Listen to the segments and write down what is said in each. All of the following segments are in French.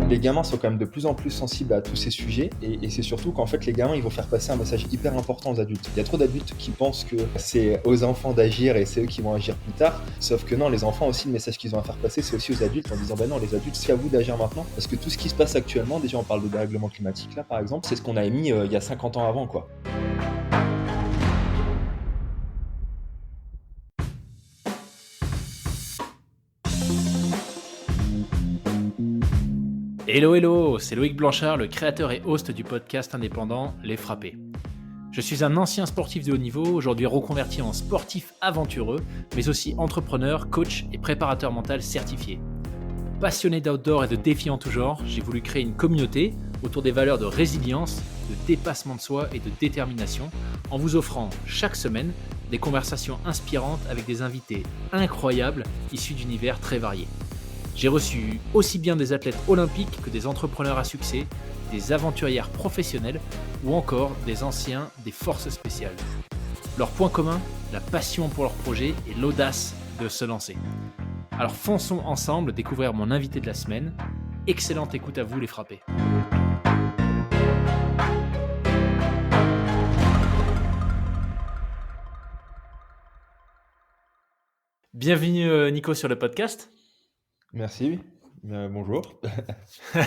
Les gamins sont quand même de plus en plus sensibles à tous ces sujets et c'est surtout qu'en fait les gamins ils vont faire passer un message hyper important aux adultes. Il y a trop d'adultes qui pensent que c'est aux enfants d'agir et c'est eux qui vont agir plus tard, sauf que non, les enfants aussi, le message qu'ils ont à faire passer c'est aussi aux adultes en disant bah non, les adultes c'est à vous d'agir maintenant parce que tout ce qui se passe actuellement, déjà on parle de dérèglement climatique là par exemple, c'est ce qu'on a émis il y a 50 ans avant quoi. Hello hello, c'est Loïc Blanchard, le créateur et host du podcast indépendant Les Frappés. Je suis un ancien sportif de haut niveau, aujourd'hui reconverti en sportif aventureux, mais aussi entrepreneur, coach et préparateur mental certifié. Passionné d'outdoor et de défis en tout genre, j'ai voulu créer une communauté autour des valeurs de résilience, de dépassement de soi et de détermination, en vous offrant chaque semaine des conversations inspirantes avec des invités incroyables issus d'univers très variés. J'ai reçu aussi bien des athlètes olympiques que des entrepreneurs à succès, des aventurières professionnelles ou encore des anciens des forces spéciales. Leur point commun, la passion pour leur projet et l'audace de se lancer. Alors fonçons ensemble découvrir mon invité de la semaine. Excellente écoute à vous les frappés. Bienvenue Nico sur le podcast. Merci, bonjour. Je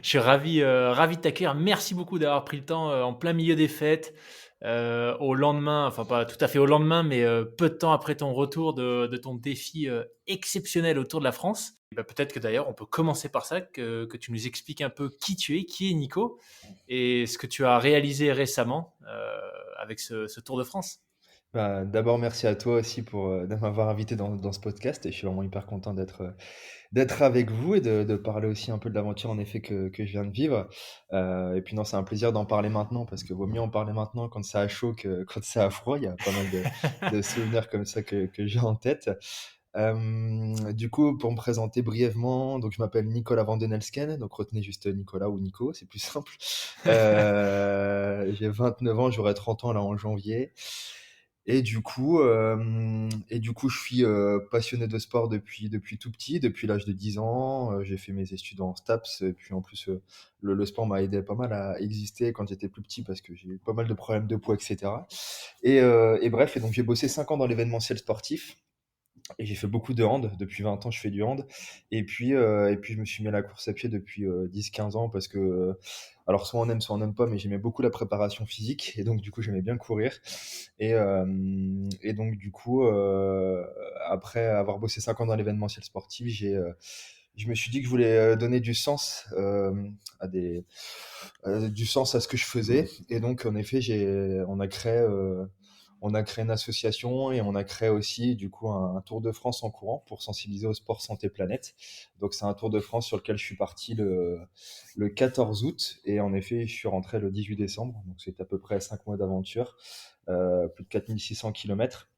suis ravi de t'accueillir. Merci beaucoup d'avoir pris le temps en plein milieu des fêtes, au lendemain, enfin pas tout à fait au lendemain, mais peu de temps après ton retour de ton défi exceptionnel autour de la France. Et ben, peut-être que d'ailleurs on peut commencer par ça, que tu nous expliques un peu qui tu es, qui est Nico, et ce que tu as réalisé récemment avec ce Tour de France. Bah, d'abord merci à toi aussi de m'avoir invité dans ce podcast et je suis vraiment hyper content d'être avec vous et de parler aussi un peu de l'aventure en effet que je viens de vivre. Et puis non, c'est un plaisir d'en parler maintenant parce que vaut mieux en parler maintenant quand c'est à chaud que quand c'est à froid. Il y a pas mal de souvenirs comme ça que j'ai en tête. Du coup, pour me présenter brièvement, donc je m'appelle Nicolas Vandenelsken, donc retenez juste Nicolas ou Nico, c'est plus simple. J'ai 29 ans, j'aurai 30 ans là en janvier. Et du coup, je suis passionné de sport depuis tout petit, depuis l'âge de 10 ans. J'ai fait mes études en STAPS, et puis en plus, le sport m'a aidé pas mal à exister quand j'étais plus petit parce que j'ai eu pas mal de problèmes de poids, etc. Et bref, et donc j'ai bossé 5 ans dans l'événementiel sportif. Et j'ai fait beaucoup de hand. Depuis 20 ans, je fais du hand. Et puis je me suis mis à la course à pied depuis 10-15 ans parce que, alors soit on n'aime pas, mais j'aimais beaucoup la préparation physique. Et donc, du coup, j'aimais bien courir. Et donc, du coup, après avoir bossé 5 ans dans l'événementiel sportif, je me suis dit que je voulais donner du sens à ce que je faisais. Et donc, en effet, on a créé une association et on a créé aussi du coup un Tour de France en courant pour sensibiliser au sport santé planète. Donc c'est un Tour de France sur lequel je suis parti le 14 août et en effet je suis rentré le 18 décembre. Donc c'est à peu près 5 mois d'aventure, plus de 4600 km.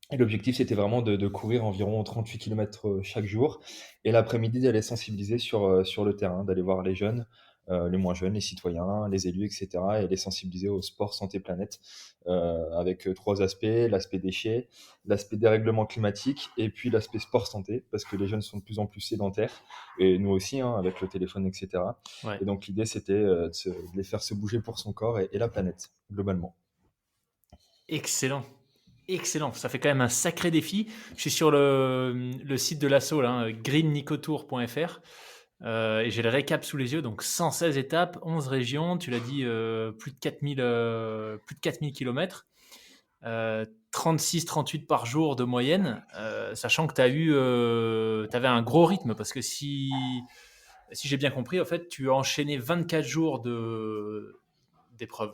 Et l'objectif, c'était vraiment de courir environ 38 km chaque jour. Et l'après-midi, d'aller sensibiliser sur le terrain, d'aller voir les jeunes, les moins jeunes, les citoyens, les élus, etc. Et les sensibiliser au sport santé planète avec trois aspects, l'aspect déchets, l'aspect dérèglement climatique et puis l'aspect sport santé, parce que les jeunes sont de plus en plus sédentaires, et nous aussi, hein, avec le téléphone, etc. Ouais. Et donc l'idée, c'était de les faire se bouger pour son corps et la planète, globalement. Excellent. Excellent, ça fait quand même un sacré défi. Je suis sur le site de l'asso, là, hein, greennicotour.fr, et j'ai le récap sous les yeux. Donc 116 étapes, 11 régions, tu l'as dit, plus de 4000 km, 36-38 par jour de moyenne, sachant que t'avais un gros rythme, parce que si j'ai bien compris, en fait, tu as enchaîné 24 jours d'épreuves,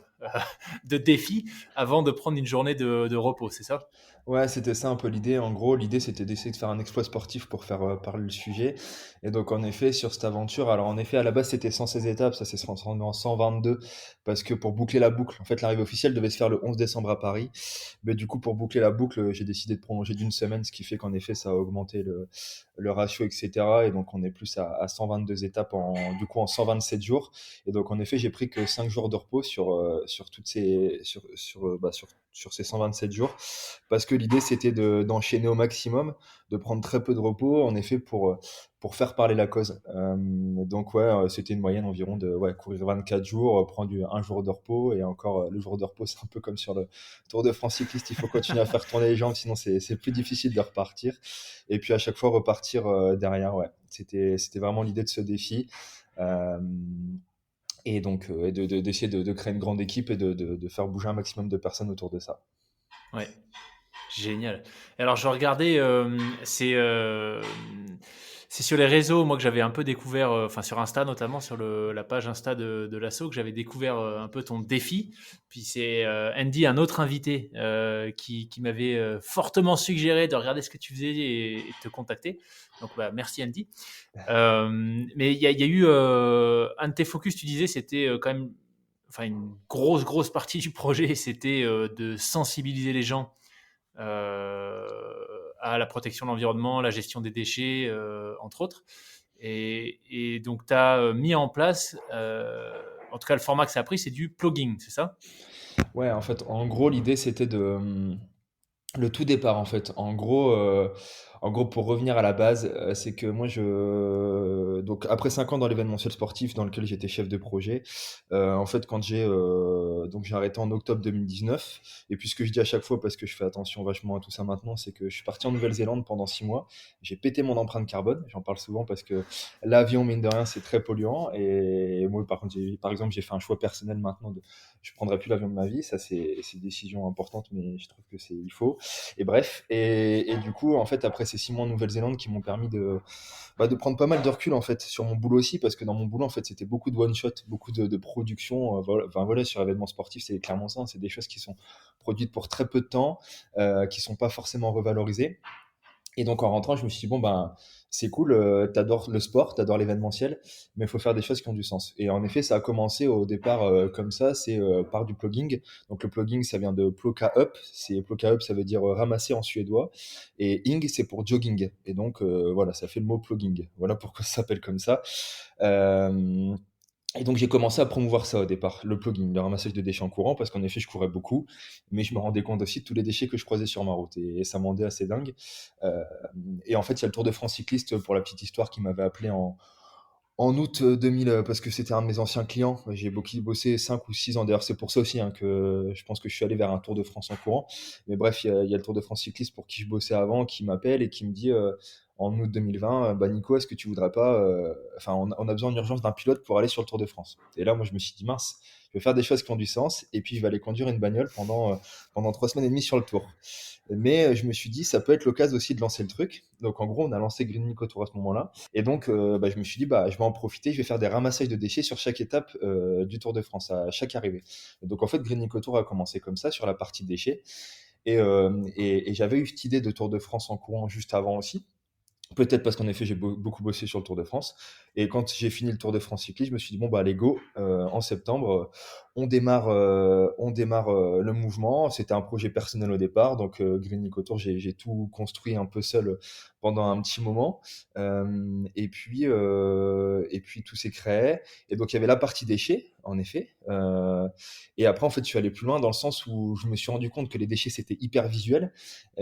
de défis, avant de prendre une journée de repos, c'est ça? Ouais, c'était ça un peu l'idée. En gros, l'idée c'était d'essayer de faire un exploit sportif pour faire parler le sujet. Et donc, en effet, sur cette aventure, alors en effet, à la base c'était 116 étapes, ça s'est transformé en 122 parce que pour boucler la boucle, en fait, l'arrivée officielle devait se faire le 11 décembre à Paris. Mais du coup, pour boucler la boucle, j'ai décidé de prolonger d'une semaine, ce qui fait qu'en effet, ça a augmenté le ratio, etc. Et donc, on est plus à 122 étapes du coup, en 127 jours. Et donc, en effet, j'ai pris que 5 jours de repos sur ces 127 jours, parce que l'idée c'était d'enchaîner au maximum, de prendre très peu de repos, en effet, pour faire parler la cause. Donc ouais, c'était une moyenne environ de courir 24 jours, prendre un jour de repos, et encore le jour de repos, c'est un peu comme sur le Tour de France cycliste, il faut continuer à faire tourner les jambes, sinon c'est plus difficile de repartir. Et puis à chaque fois repartir derrière, ouais. C'était vraiment l'idée de ce défi. Euh, et donc d'essayer de créer une grande équipe et de faire bouger un maximum de personnes autour de ça. Ouais. Génial. Alors, je regardais, c'est sur les réseaux, moi, que j'avais un peu découvert, enfin sur Insta notamment, sur la page Insta de l'asso, que j'avais découvert un peu ton défi. Puis c'est Andy, un autre invité, qui m'avait fortement suggéré de regarder ce que tu faisais et de te contacter. Donc, bah, merci Andy. Mais il y a eu un de tes focus, tu disais, c'était quand même, enfin une grosse partie du projet, c'était de sensibiliser les gens à la protection de l'environnement, la gestion des déchets, entre autres. Et donc, tu as mis en place, en tout cas, le format que ça a pris, c'est du plugging, c'est ça? Ouais, en fait, en gros, l'idée c'était le tout départ, en fait. En gros, pour revenir à la base, c'est que moi, donc après 5 ans dans l'événementiel sportif dans lequel j'étais chef de projet, en fait, quand donc j'ai arrêté en octobre 2019. Et puis ce que je dis à chaque fois, parce que je fais attention vachement à tout ça maintenant, c'est que je suis parti en Nouvelle-Zélande pendant 6 mois. J'ai pété mon empreinte carbone. J'en parle souvent parce que l'avion, mine de rien, c'est très polluant. Et moi, par contre, par exemple, j'ai fait un choix personnel maintenant je prendrai plus l'avion de ma vie. Ça, c'est une décision importante, mais je trouve que il faut. Et bref, et du coup, en fait, après ces 6 mois en Nouvelle-Zélande qui m'ont permis de prendre pas mal de recul, en fait, sur mon boulot aussi, parce que dans mon boulot, en fait, c'était beaucoup de one-shot, beaucoup de production. Voilà, enfin, voilà, sur événements sportifs, c'est clairement ça, hein, c'est des choses qui sont produites pour très peu de temps, qui sont pas forcément revalorisées. Et donc en rentrant, je me suis dit, bon, ben, c'est cool, t'adores le sport, t'adores l'événementiel, mais il faut faire des choses qui ont du sens. Et en effet, ça a commencé au départ comme ça, c'est par du plugging. Donc le plugging, ça vient de ploka up, ploka up, ça veut dire ramasser en suédois, et ing, c'est pour jogging. Et donc voilà, ça fait le mot plugging. Voilà pourquoi ça s'appelle comme ça. Euh, et donc j'ai commencé à promouvoir ça au départ, le plugging, le ramassage de déchets en courant, parce qu'en effet je courais beaucoup, mais je me rendais compte aussi de tous les déchets que je croisais sur ma route, et ça me rendait assez dingue. Euh, et en fait, il y a le Tour de France cycliste, pour la petite histoire, qui m'avait appelé en août 2000, parce que c'était un de mes anciens clients. J'ai beaucoup bossé 5 ou 6 ans, d'ailleurs c'est pour ça aussi, hein, que je pense que je suis allé vers un Tour de France en courant. Mais bref, il y a le Tour de France cycliste pour qui je bossais avant, qui m'appelle et qui me dit en août 2020, bah Nico, est-ce que tu voudrais pas, enfin on a besoin en urgence d'un pilote pour aller sur le Tour de France. Et là moi je me suis dit, mince, je vais faire des choses qui ont du sens, et puis je vais aller conduire une bagnole pendant 3 semaines et demie sur le Tour. Mais je me suis dit, ça peut être l'occasion aussi de lancer le truc. Donc en gros, on a lancé Green Nico Tour à ce moment-là. Et donc, bah, je me suis dit, bah, je vais en profiter, je vais faire des ramassages de déchets sur chaque étape du Tour de France, à chaque arrivée. Et donc en fait, Green Nico Tour a commencé comme ça, sur la partie déchets. Et j'avais eu cette idée de Tour de France en courant juste avant aussi. Peut-être parce qu'en effet, j'ai beaucoup bossé sur le Tour de France. Et quand j'ai fini le Tour de France cycliste, je me suis dit, bon, bah, allez, go, en septembre, on démarre le mouvement. C'était un projet personnel au départ. Donc, Green Nico Tour, j'ai tout construit un peu seul pendant un petit moment. Et puis tout s'est créé. Et donc, il y avait la partie déchets, en effet. Et après, en fait, je suis allé plus loin dans le sens où je me suis rendu compte que les déchets, c'était hyper visuel,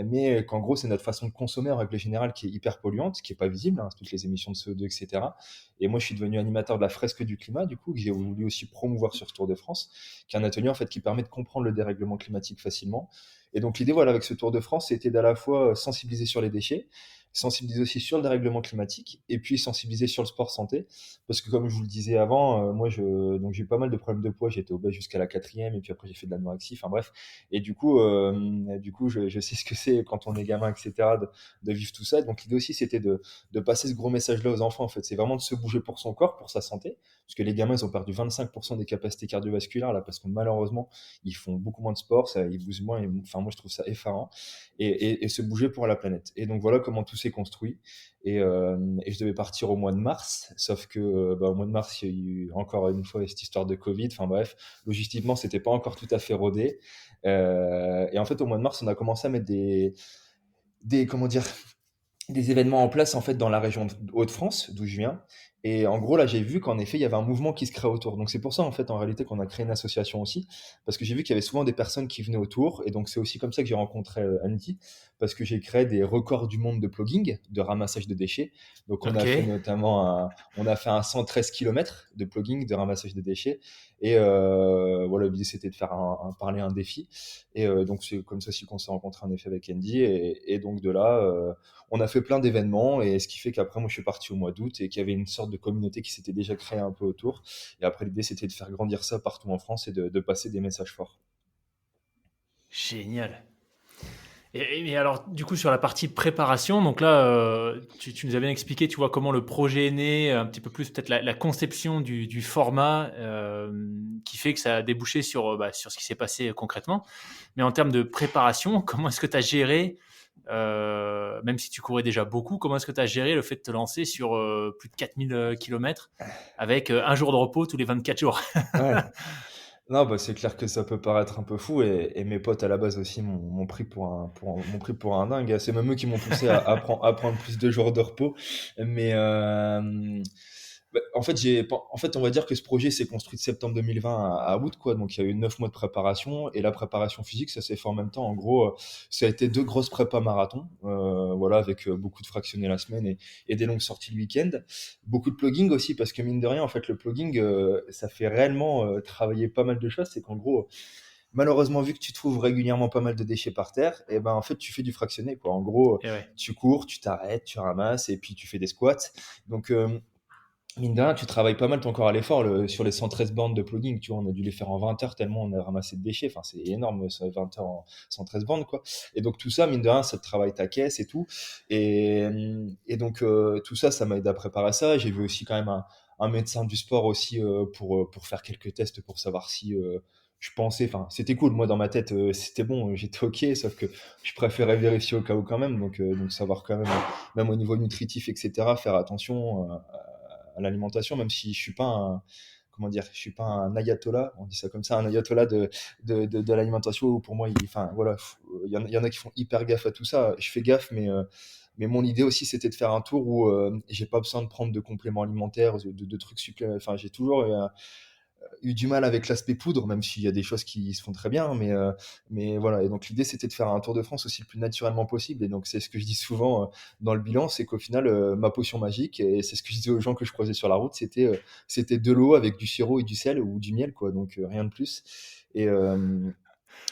mais qu'en gros, c'est notre façon de consommer en règle générale qui est hyper polluante, qui est pas visible, hein, toutes les émissions de CO2, etc. Et moi, je suis devenu animateur de la fresque du climat, du coup, que j'ai voulu aussi promouvoir sur ce Tour de France, qui est un atelier en fait qui permet de comprendre le dérèglement climatique facilement. Et donc l'idée, voilà, avec ce Tour de France, c'était d'à la fois sensibiliser sur les déchets, sensibiliser aussi sur le dérèglement climatique, et puis sensibiliser sur le sport santé, parce que comme je vous le disais avant, moi, donc j'ai eu pas mal de problèmes de poids, j'étais obèse jusqu'à la quatrième, et puis après j'ai fait de l'anorexie, enfin bref. Et du coup, je sais ce que c'est quand on est gamin, etc., de vivre tout ça. Donc l'idée aussi, c'était de passer ce gros message-là aux enfants, en fait. C'est vraiment de se bouger pour son corps, pour sa santé. Parce que les gamins, ils ont perdu 25% des capacités cardiovasculaires, là, parce que malheureusement, ils font beaucoup moins de sport, ils bougent moins. Enfin, moi, je trouve ça effarant. Et se bouger pour la planète. Et donc voilà comment tout s'est construit. Et je devais partir au mois de mars, sauf que bah, au mois de mars, il y a eu encore une fois cette histoire de Covid. Enfin bref, logistiquement, c'était pas encore tout à fait rodé. Et en fait, au mois de mars, on a commencé à mettre comment dire, des événements en place en fait dans la région de Hauts-de-France, d'où je viens. Et en gros, là, j'ai vu qu'en effet, il y avait un mouvement qui se crée autour. Donc, c'est pour ça, en fait, en réalité, qu'on a créé une association aussi. Parce que j'ai vu qu'il y avait souvent des personnes qui venaient autour. Et donc, c'est aussi comme ça que j'ai rencontré Andy. Parce que j'ai créé des records du monde de plugging, de ramassage de déchets. Donc, on Ok. a fait notamment on a fait un 113 km de plugging, de ramassage de déchets. Et voilà, l'idée, c'était de faire parler un défi. Et donc, c'est comme ça aussi qu'on s'est rencontré en effet avec Andy. Et donc, de là, on a fait plein d'événements et ce qui fait qu'après moi je suis parti au mois d'août et qu'il y avait une sorte de communauté qui s'était déjà créée un peu autour. Et après l'idée c'était de faire grandir ça partout en France et de passer des messages forts. Génial. Et alors, du coup, sur la partie préparation, donc là, tu nous as bien expliqué, tu vois, comment le projet est né, un petit peu plus peut-être la conception du format qui fait que ça a débouché sur ce qui s'est passé concrètement. Mais en termes de préparation, comment est-ce que tu as géré, même si tu courais déjà beaucoup, comment est-ce que tu as géré le fait de te lancer sur plus de 4000 km avec un jour de repos tous les 24 jours? Ouais. Non, bah, c'est clair que ça peut paraître un peu fou et mes potes à la base aussi m'ont pris m'ont pris pour un dingue. C'est même eux qui m'ont poussé à prendre plus de jours de repos. Mais bah, en fait, on va dire que ce projet s'est construit de septembre 2020 à août, quoi. Donc, il y a eu 9 mois de préparation et la préparation physique, ça s'est fait en même temps. En gros, ça a été 2 grosses prépas marathon, voilà, avec beaucoup de fractionnés la semaine et des longues sorties le week-end. Beaucoup de plugging aussi, parce que mine de rien, en fait, le plugging, ça fait réellement travailler pas mal de choses. C'est qu'en gros, malheureusement, vu que tu trouves régulièrement pas mal de déchets par terre, et ben en fait, tu fais du fractionné, quoi. En gros, Et ouais. tu cours, tu t'arrêtes, tu ramasses et puis tu fais des squats. Donc, mine de rien, tu travailles pas mal ton corps à l'effort sur les 113 bornes de plugging. Tu vois, on a dû les faire en 20 heures tellement on a ramassé de déchets. Enfin, c'est énorme, ça, 20 heures en 113 bornes, quoi. Et donc, tout ça, mine de rien, ça te travaille ta caisse et tout. Et donc, tout ça, ça m'a aidé à préparer ça. J'ai vu aussi quand même un médecin du sport aussi pour faire quelques tests pour savoir si je pensais, enfin, c'était cool. Moi, dans ma tête, c'était bon, j'étais OK, sauf que je préférais vérifier au cas où quand même. Donc savoir quand même, même au niveau nutritif, etc., faire attention à l'alimentation, même si je suis pas un, comment dire, je suis pas un ayatollah, on dit ça comme ça, un ayatollah de l'alimentation où pour moi, enfin voilà, il y en a qui font hyper gaffe à tout ça. Je fais gaffe, mais mon idée aussi, c'était de faire un tour où j'ai pas besoin de prendre de compléments alimentaires, de trucs supplémentaires. Enfin, j'ai toujours eu du mal avec l'aspect poudre, même s'il y a des choses qui se font très bien, mais voilà. Et donc l'idée, c'était de faire un Tour de France aussi le plus naturellement possible. Et donc c'est ce que je dis souvent dans le bilan, c'est qu'au final, ma potion magique, et c'est ce que je disais aux gens que je croisais sur la route, c'était de l'eau avec du sirop et du sel ou du miel, quoi. Donc rien de plus. Et, euh,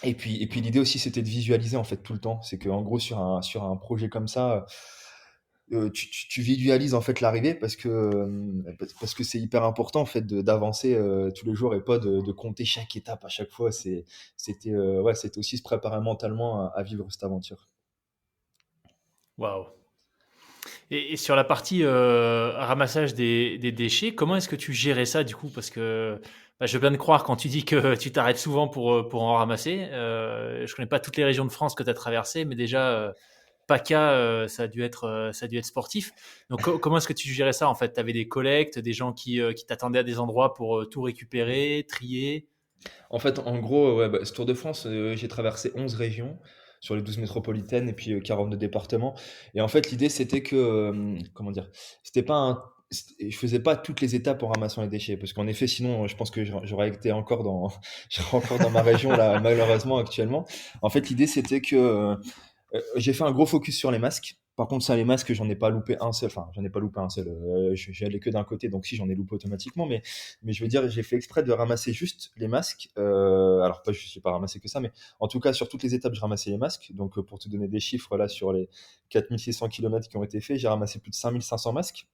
et puis l'idée aussi, c'était de visualiser en fait tout le temps. C'est qu'en gros, sur un projet comme ça, tu visualises en fait l'arrivée parce que c'est hyper important en fait d'avancer tous les jours et pas de compter chaque étape à chaque fois. C'était aussi se préparer mentalement à vivre cette aventure. Waouh. Et sur la partie ramassage des déchets, comment est-ce que tu gérais ça du coup? Parce que je veux bien te croire quand tu dis que tu t'arrêtes souvent pour en ramasser. Je connais pas toutes les régions de France que tu as traversées, mais déjà, PACA, ça a dû être sportif. Donc, comment est-ce que tu gérais ça en fait? Tu avais des collectes, des gens qui t'attendaient à des endroits pour tout récupérer, trier? En fait, en gros, ouais, bah, ce Tour de France, j'ai traversé 11 régions sur les 12 métropolitaines et puis 42 départements. Et en fait, l'idée, c'était que, comment dire, c'était pas un, je faisais pas toutes les étapes en ramassant les déchets, parce qu'en effet, sinon, je pense que j'aurais été encore dans, j'aurais encore dans ma région là, malheureusement actuellement. En fait, l'idée, c'était que j'ai fait un gros focus sur les masques. Par contre, ça, les masques, j'en ai pas loupé un seul. Enfin, j'en ai pas loupé un seul. J'y allais que d'un côté, donc si, j'en ai loupé automatiquement. Mais je veux dire, j'ai fait exprès de ramasser juste les masques. Alors, pas, je n'ai pas ramassé que ça, mais en tout cas, sur toutes les étapes, je ramassais les masques. Donc, pour te donner des chiffres, là, sur les 4600 km qui ont été faits, j'ai ramassé plus de 5500 masques.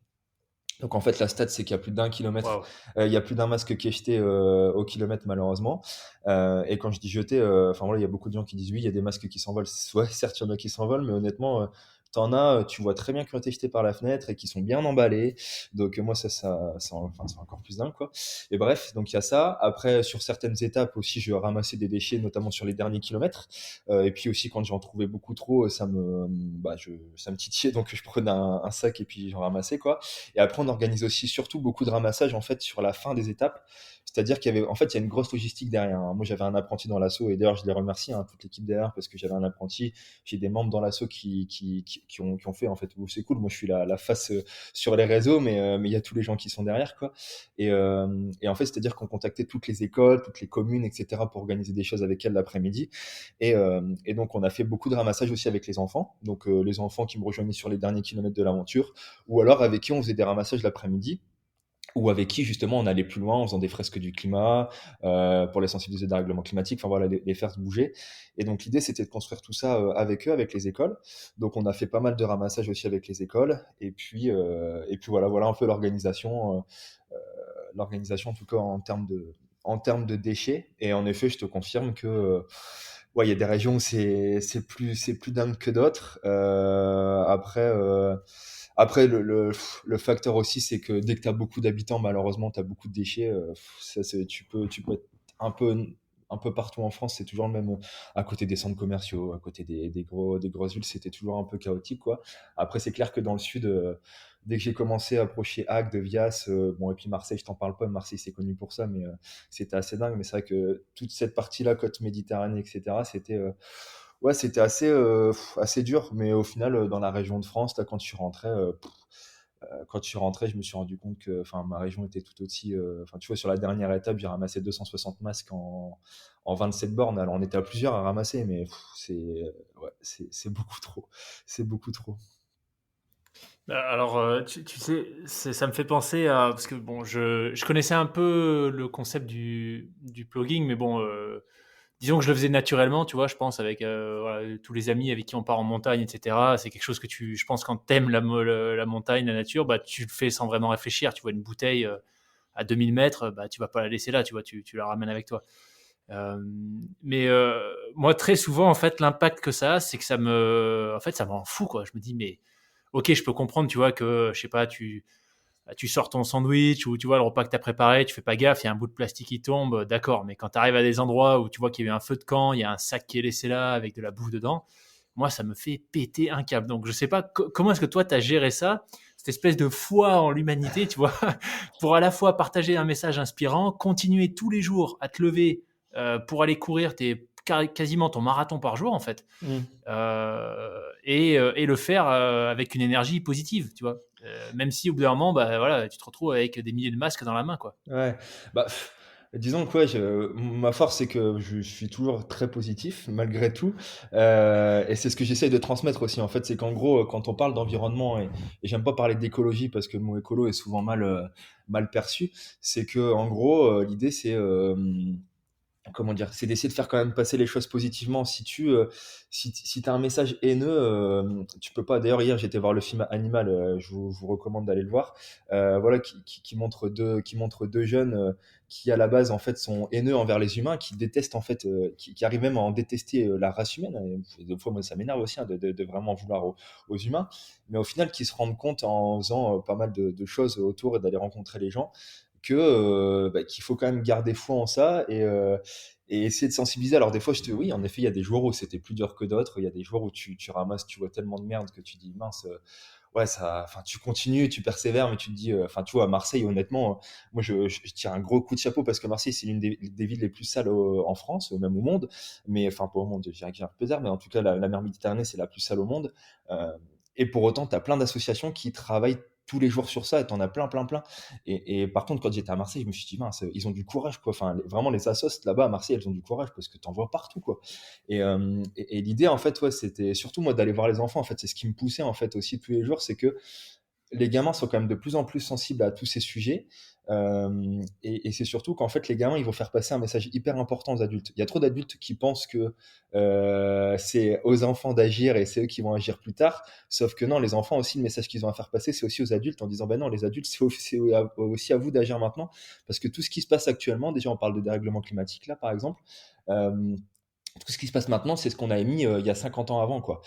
Donc en fait, la stat, c'est qu'il y a plus d'un kilomètre, Waouh. il y a plus d'un masque qui est jeté au kilomètre malheureusement. Et quand je dis jeté, enfin voilà, il y a beaucoup de gens qui disent oui, il y a des masques qui s'envolent. Ouais, certes, il y en a qui s'envolent, mais honnêtement, t'en as, tu vois très bien qu'ils ont été jetés par la fenêtre et qui sont bien emballés. Donc moi, enfin, c'est encore plus dingue, quoi. Et bref, donc il y a ça. Après, sur certaines étapes aussi, je ramassais des déchets, notamment sur les derniers kilomètres. Et puis aussi, quand j'en trouvais beaucoup trop, ça me titillait, donc je prenais un sac et puis j'en ramassais, quoi. Et après, on organise aussi surtout beaucoup de ramassage en fait sur la fin des étapes. C'est-à-dire qu'il y avait, en fait, il y a une grosse logistique derrière, hein. Moi, j'avais un apprenti dans l'assaut et d'ailleurs, je les remercie, hein, toute l'équipe derrière, parce que j'avais un apprenti, j'ai des membres dans l'assaut qui ont fait en fait. Bon, c'est cool, moi je suis la face sur les réseaux, mais il y a tous les gens qui sont derrière quoi. Et en fait, c'est-à-dire qu'on contactait toutes les écoles, toutes les communes, etc. pour organiser des choses avec elles l'après-midi. Et donc, on a fait beaucoup de ramassage aussi avec les enfants. Donc, les enfants qui me rejoignaient sur les derniers kilomètres de l'aventure, ou alors avec qui on faisait des ramassages l'après-midi, ou avec qui justement on allait plus loin en faisant des fresques du climat, pour les sensibiliser au dérèglement climatique, enfin voilà, les faire se bouger. Et donc l'idée c'était de construire tout ça avec eux, avec les écoles. Donc on a fait pas mal de ramassage aussi avec les écoles. Et puis voilà un peu l'organisation en tout cas en termes de déchets. Et en effet, je te confirme que ouais, il y a des régions où c'est plus dingue que d'autres. Après, le facteur aussi, c'est que dès que tu as beaucoup d'habitants, malheureusement, tu as beaucoup de déchets. Tu peux être un peu, un peu partout en France, c'est toujours le même. À côté des centres commerciaux, à côté des grosses villes, c'était toujours un peu chaotique, quoi. Après, c'est clair que dans le sud, dès que j'ai commencé à approcher Agde, Vias, bon, et puis Marseille, je t'en parle pas, Marseille, c'est connu pour ça, mais c'était assez dingue. Mais c'est vrai que toute cette partie-là, côte Méditerranée, etc., ouais, c'était assez dur. Mais au final, dans la région de France, là, quand je suis rentré, je me suis rendu compte que, enfin, ma région était tout aussi. Enfin, tu vois, sur la dernière étape, j'ai ramassé 260 masques en 27 bornes. Alors, on était à plusieurs à ramasser, mais ouais, c'est beaucoup trop. C'est beaucoup trop. Alors, tu sais, ça me fait penser à parce que bon, je connaissais un peu le concept du plugging, mais bon, disons que je le faisais naturellement, tu vois, je pense avec voilà, tous les amis avec qui on part en montagne, etc. C'est quelque chose que je pense, quand t'aimes la montagne, la nature, bah tu le fais sans vraiment réfléchir. Tu vois une bouteille à 2000 mètres, bah tu vas pas la laisser là, tu vois, tu la ramènes avec toi. Euh, mais moi, très souvent, en fait, l'impact que ça a, c'est que en fait, ça m'en fout, quoi. Je me dis, mais ok, je peux comprendre, tu vois, que, je sais pas, tu sors ton sandwich ou tu vois le repas que tu as préparé, tu fais pas gaffe, il y a un bout de plastique qui tombe, d'accord. Mais quand tu arrives à des endroits où tu vois qu'il y a eu un feu de camp, il y a un sac qui est laissé là avec de la bouffe dedans, moi, ça me fait péter un câble. Donc, je sais pas comment est-ce que toi, tu as géré ça, cette espèce de foi en l'humanité, tu vois, pour à la fois partager un message inspirant, continuer tous les jours à te lever pour aller courir quasiment ton marathon par jour, en fait, et le faire avec une énergie positive, tu vois. Même si au bout d'un moment, bah, voilà, tu te retrouves avec des milliers de masques dans la main, quoi. Ouais, bah, disons que ouais, ma force, c'est que je suis toujours très positif, malgré tout. Et c'est ce que j'essaye de transmettre aussi, en fait. C'est qu'en gros, quand on parle d'environnement, et j'aime pas parler d'écologie parce que le mot écolo est souvent mal perçu, c'est que en gros, l'idée, c'est. Comment dire, c'est d'essayer de faire quand même passer les choses positivement. Si t'as un message haineux, tu peux pas. D'ailleurs, hier, j'étais voir le film Animal, je vous recommande d'aller le voir. Voilà, qui montre deux jeunes qui, à la base, en fait, sont haineux envers les humains, qui détestent, en fait, qui arrivent même à en détester la race humaine. Et des fois, moi, ça m'énerve aussi, hein, de vraiment vouloir aux humains. Mais au final, qui se rendent compte en faisant pas mal de choses autour et d'aller rencontrer les gens qu'il faut quand même garder foi en ça et essayer de sensibiliser. Alors des fois, oui, en effet, il y a des jours où c'était plus dur que d'autres. Il y a des jours où tu ramasses, tu vois tellement de merde que tu dis mince. Ouais, ça, enfin, tu continues, tu persévères, mais tu te dis, enfin, tu vois, à Marseille, honnêtement, moi, je tire un gros coup de chapeau parce que Marseille, c'est l'une des villes les plus sales en France, même au monde. Mais enfin, pas au monde, je dirais que j'ai un peu bizarre, mais en tout cas, la mer Méditerranée, c'est la plus sale au monde. Euh, et pour autant, tu as plein d'associations qui travaillent tous les jours sur ça, et t'en as plein, plein, plein. Et par contre, quand j'étais à Marseille, je me suis dit, mince, ils ont du courage, quoi. Enfin, vraiment, les assos là-bas à Marseille, elles ont du courage parce que t'en vois partout, quoi. Et l'idée, en fait, ouais, c'était surtout moi d'aller voir les enfants. En fait, c'est ce qui me poussait, en fait, aussi tous les jours, c'est que les gamins sont quand même de plus en plus sensibles à tous ces sujets. Et c'est surtout qu'en fait, les gamins, ils vont faire passer un message hyper important aux adultes. Il y a trop d'adultes qui pensent que c'est aux enfants d'agir et c'est eux qui vont agir plus tard. Sauf que non, les enfants aussi, le message qu'ils ont à faire passer, c'est aussi aux adultes en disant, ben non, les adultes, c'est aussi à vous d'agir maintenant. Parce que tout ce qui se passe actuellement, déjà, on parle de dérèglement climatique, là, par exemple. Euh, tout ce qui se passe maintenant, c'est ce qu'on a émis il y a 50 ans avant, quoi.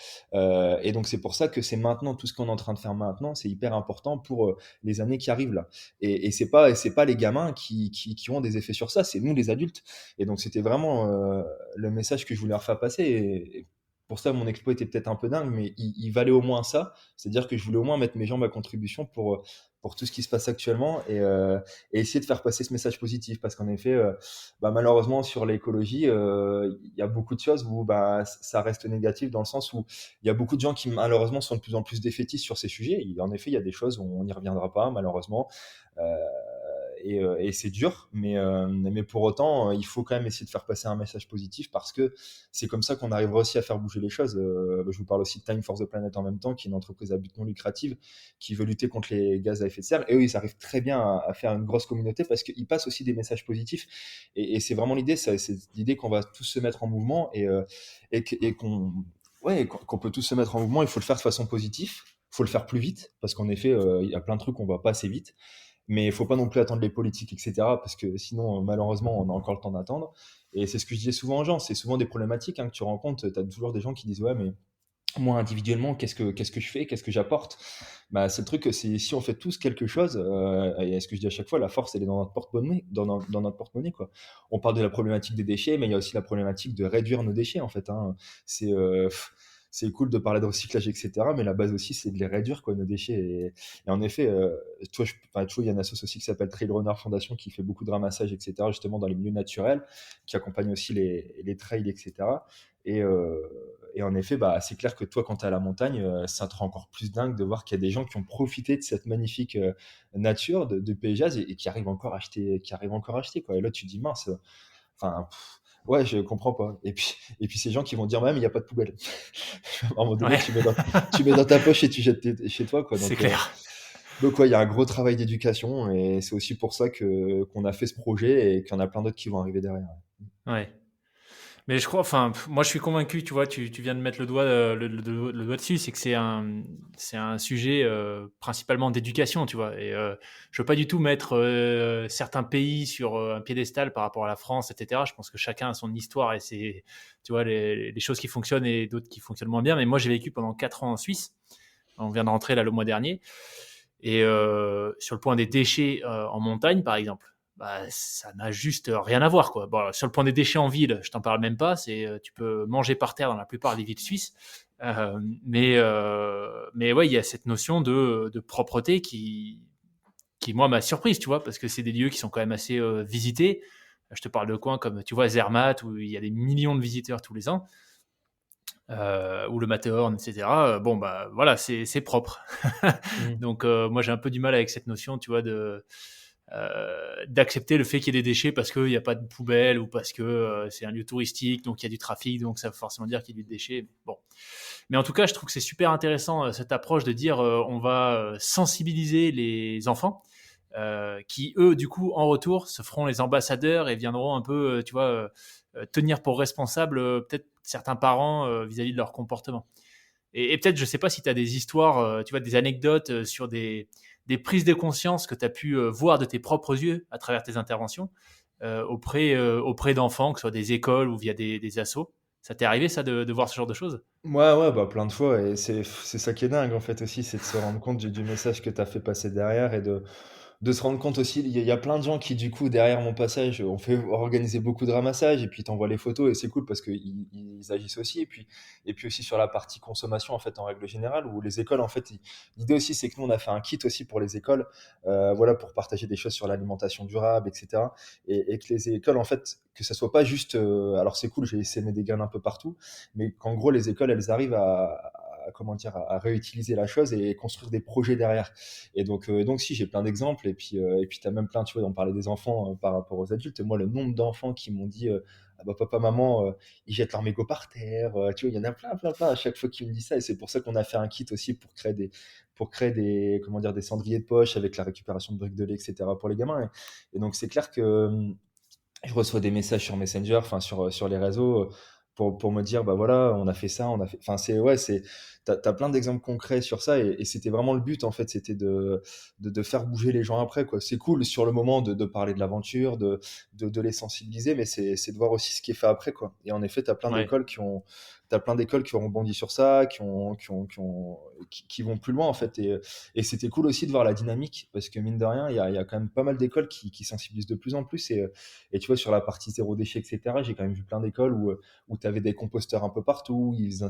Et donc c'est pour ça que c'est maintenant, tout ce qu'on est en train de faire maintenant, c'est hyper important pour les années qui arrivent là. Et c'est pas les gamins qui ont des effets sur ça, c'est nous les adultes. Et donc c'était vraiment le message que je voulais leur faire passer. Et pour ça, mon exploit était peut-être un peu dingue, mais il valait au moins ça. C'est-à-dire que je voulais au moins mettre mes jambes à contribution pour tout ce qui se passe actuellement et essayer de faire passer ce message positif parce qu'en effet, malheureusement sur l'écologie, il y a beaucoup de choses où ça reste négatif dans le sens où il y a beaucoup de gens qui malheureusement sont de plus en plus défaitistes sur ces sujets. En effet, il y a des choses où on n'y reviendra pas malheureusement. Euh, et c'est dur, mais pour autant, il faut quand même essayer de faire passer un message positif parce que c'est comme ça qu'on arrivera aussi à faire bouger les choses. Je vous parle aussi de Time for the Planet en même temps, qui est une entreprise à but non lucratif qui veut lutter contre les gaz à effet de serre. Et eux, ils arrivent très bien à faire une grosse communauté parce qu'ils passent aussi des messages positifs. Et c'est vraiment l'idée, c'est l'idée qu'on va tous se mettre en mouvement et qu'on peut tous se mettre en mouvement. Il faut le faire de façon positive. Il faut le faire plus vite parce qu'en effet, il y a plein de trucs qu'on ne va pas assez vite. Mais il faut pas non plus attendre les politiques, etc. Parce que sinon, malheureusement, on a encore le temps d'attendre. Et c'est ce que je disais souvent aux gens. C'est souvent des problématiques que tu rencontres. Tu as toujours des gens qui disent ouais, mais moi individuellement, qu'est-ce que je fais, qu'est-ce que j'apporte. C'est le truc que c'est si on fait tous quelque chose. Et ce que je dis à chaque fois, la force elle est dans notre porte-monnaie, dans notre porte-monnaie quoi. On parle de la problématique des déchets, mais il y a aussi la problématique de réduire nos déchets en fait. C'est c'est cool de parler de recyclage, etc. Mais la base aussi, c'est de les réduire, quoi, nos déchets. Et en effet, tu vois, il y a une association aussi qui s'appelle Trail Runner Foundation qui fait beaucoup de ramassage, etc., justement dans les milieux naturels, qui accompagne aussi les trails, etc. Et, euh, et en effet, c'est clair que toi, quand tu es à la montagne, ça te rend encore plus dingue de voir qu'il y a des gens qui ont profité de cette magnifique nature, de paysage, et qui arrivent encore à acheter, quoi. Et là, tu te dis, mince, enfin, ouais, je comprends pas. Et puis ces gens qui vont dire, ouais, mais il n'y a pas de poubelle. À un moment donné, Ouais, tu mets dans ta poche et tu jettes chez toi, quoi. c'est Donc, clair. ouais, il y a un gros travail d'éducation et c'est aussi pour ça qu'on a fait ce projet et qu'il y en a plein d'autres qui vont arriver derrière. Ouais. Mais je crois, enfin, moi je suis convaincu, tu vois, tu viens de mettre le doigt, le doigt dessus, c'est que c'est un sujet principalement d'éducation, tu vois. Et je veux pas du tout mettre certains pays sur un piédestal par rapport à la France, etc. Je pense que chacun a son histoire et c'est, tu vois, les choses qui fonctionnent et d'autres qui fonctionnent moins bien. Mais moi j'ai vécu pendant 4 ans en Suisse. On vient de rentrer là le mois dernier. Et sur le point des déchets en montagne, par exemple, ça n'a juste rien à voir, quoi. Bon, sur le point des déchets en ville, je t'en parle même pas. Tu peux manger par terre dans la plupart des villes suisses. Mais ouais, il y a cette notion de propreté qui moi m'a surprise, tu vois, parce que c'est des lieux qui sont quand même assez visités. Je te parle de coins comme, tu vois, Zermatt, où il y a des millions de visiteurs tous les ans, ou le Matterhorn, etc. Bon, voilà, c'est propre. Mm. Donc, moi, j'ai un peu du mal avec cette notion, tu vois, d'accepter le fait qu'il y ait des déchets parce qu'il n'y a pas de poubelle ou parce que c'est un lieu touristique, donc il y a du trafic, donc ça veut forcément dire qu'il y a du déchet. Bon. Mais en tout cas, je trouve que c'est super intéressant cette approche de dire on va sensibiliser les enfants qui, eux, du coup, en retour, se feront les ambassadeurs et viendront un peu, tu vois, tenir pour responsable peut-être certains parents vis-à-vis de leur comportement. Et peut-être, je ne sais pas si tu as des histoires, tu vois, des anecdotes sur des prises de conscience que tu as pu voir de tes propres yeux à travers tes interventions auprès d'enfants, que ce soit des écoles ou via des assos. Ça t'est arrivé, ça, de voir ce genre de choses? Ouais, ouais, plein de fois. Et c'est ça qui est dingue, en fait, aussi, c'est de se rendre compte du message que tu as fait passer derrière et de se rendre compte aussi, il y a plein de gens qui, du coup, derrière mon passage, ont fait organiser beaucoup de ramassage et puis t'envoient les photos et c'est cool parce qu'ils agissent aussi. Et puis aussi sur la partie consommation, en fait, en règle générale, où les écoles, en fait, l'idée aussi, c'est que nous, on a fait un kit aussi pour les écoles, voilà, pour partager des choses sur l'alimentation durable, etc. Et que les écoles, en fait, que ça soit pas juste, alors c'est cool, j'ai essaimé des graines un peu partout, mais qu'en gros, les écoles, elles arrivent comment dire, à réutiliser la chose et construire des projets derrière. Et donc si, j'ai plein d'exemples. Et puis tu as même plein, tu vois, on parlait des enfants par rapport aux adultes. Moi, le nombre d'enfants qui m'ont dit ah bah, papa, maman, ils jettent leurs mégots par terre. Tu vois, il y en a plein, plein, plein à chaque fois qu'ils me disent ça. Et c'est pour ça qu'on a fait un kit aussi pour créer des, comment dire, des cendriers de poche avec la récupération de briques de lait, etc. pour les gamins. Et donc, c'est clair que je reçois des messages sur Messenger, enfin sur les réseaux, pour me dire, bah voilà, on a fait ça, on a fait. Enfin, t'as plein d'exemples concrets sur ça et c'était vraiment le but en fait, c'était de faire bouger les gens après, quoi. C'est cool sur le moment de parler de l'aventure, de les sensibiliser, mais c'est de voir aussi ce qui est fait après, quoi. Et en effet, Ouais. t'as plein d'écoles qui ont rebondi sur ça, qui vont plus loin en fait. Et c'était cool aussi de voir la dynamique parce que mine de rien, il y a quand même pas mal d'écoles qui sensibilisent de plus en plus et tu vois, sur la partie zéro déchet, etc., j'ai quand même vu plein d'écoles où tu avais des composteurs un peu partout, ils faisaient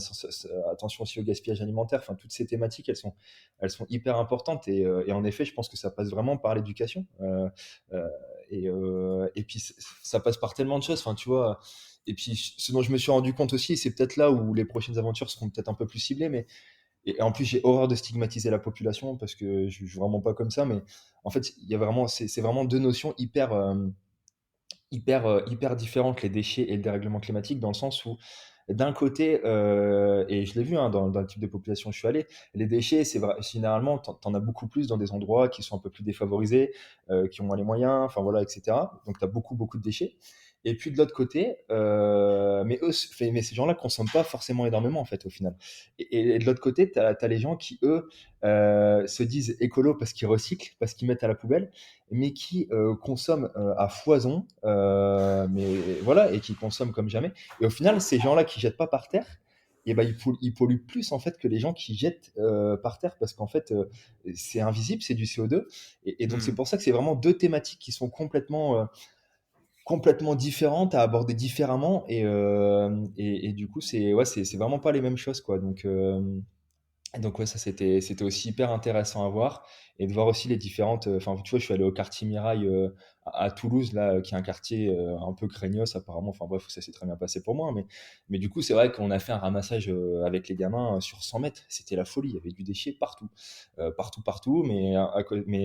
attention aussi au gaspillage. gaspillage alimentaire, enfin toutes ces thématiques, elles sont hyper importantes et en effet, je pense que ça passe vraiment par l'éducation. Euh, et puis ça passe par tellement de choses, enfin tu vois. Et puis ce dont je me suis rendu compte aussi, c'est peut-être là où les prochaines aventures seront peut-être un peu plus ciblées, mais et en plus j'ai horreur de stigmatiser la population parce que je suis vraiment pas comme ça, mais en fait il y a vraiment, c'est vraiment deux notions hyper différentes, les déchets et le dérèglement climatique, dans le sens où d'un côté, et je l'ai vu hein, dans le type de population où je suis allé, les déchets, c'est vrai, généralement, t'en as beaucoup plus dans des endroits qui sont un peu plus défavorisés, qui ont moins les moyens, enfin voilà, etc. Donc tu as beaucoup, beaucoup de déchets. Et puis de l'autre côté, mais ces gens-là consomment pas forcément énormément en fait au final. Et de l'autre côté, tu as les gens qui, eux, se disent écolo parce qu'ils recyclent, parce qu'ils mettent à la poubelle, mais qui consomment à foison, mais voilà, et qui consomment comme jamais. Et au final, ces gens-là qui jettent pas par terre, et ben, ils polluent plus en fait que les gens qui jettent par terre parce qu'en fait, c'est invisible, c'est du CO2. Et donc, c'est Hmm. pour ça que c'est vraiment deux thématiques qui sont complètement différentes à aborder différemment. Et du coup, c'est vraiment pas les mêmes choses, quoi. Donc ouais, ça c'était aussi hyper intéressant à voir et de voir aussi les différentes. Enfin, tu vois, je suis allé au quartier Mirail à Toulouse là, qui est un quartier un peu craignos apparemment. Enfin bref, ça s'est très bien passé pour moi, mais du coup c'est vrai qu'on a fait un ramassage avec les gamins sur 100 mètres. C'était la folie. Il y avait du déchet partout, partout, partout. Mais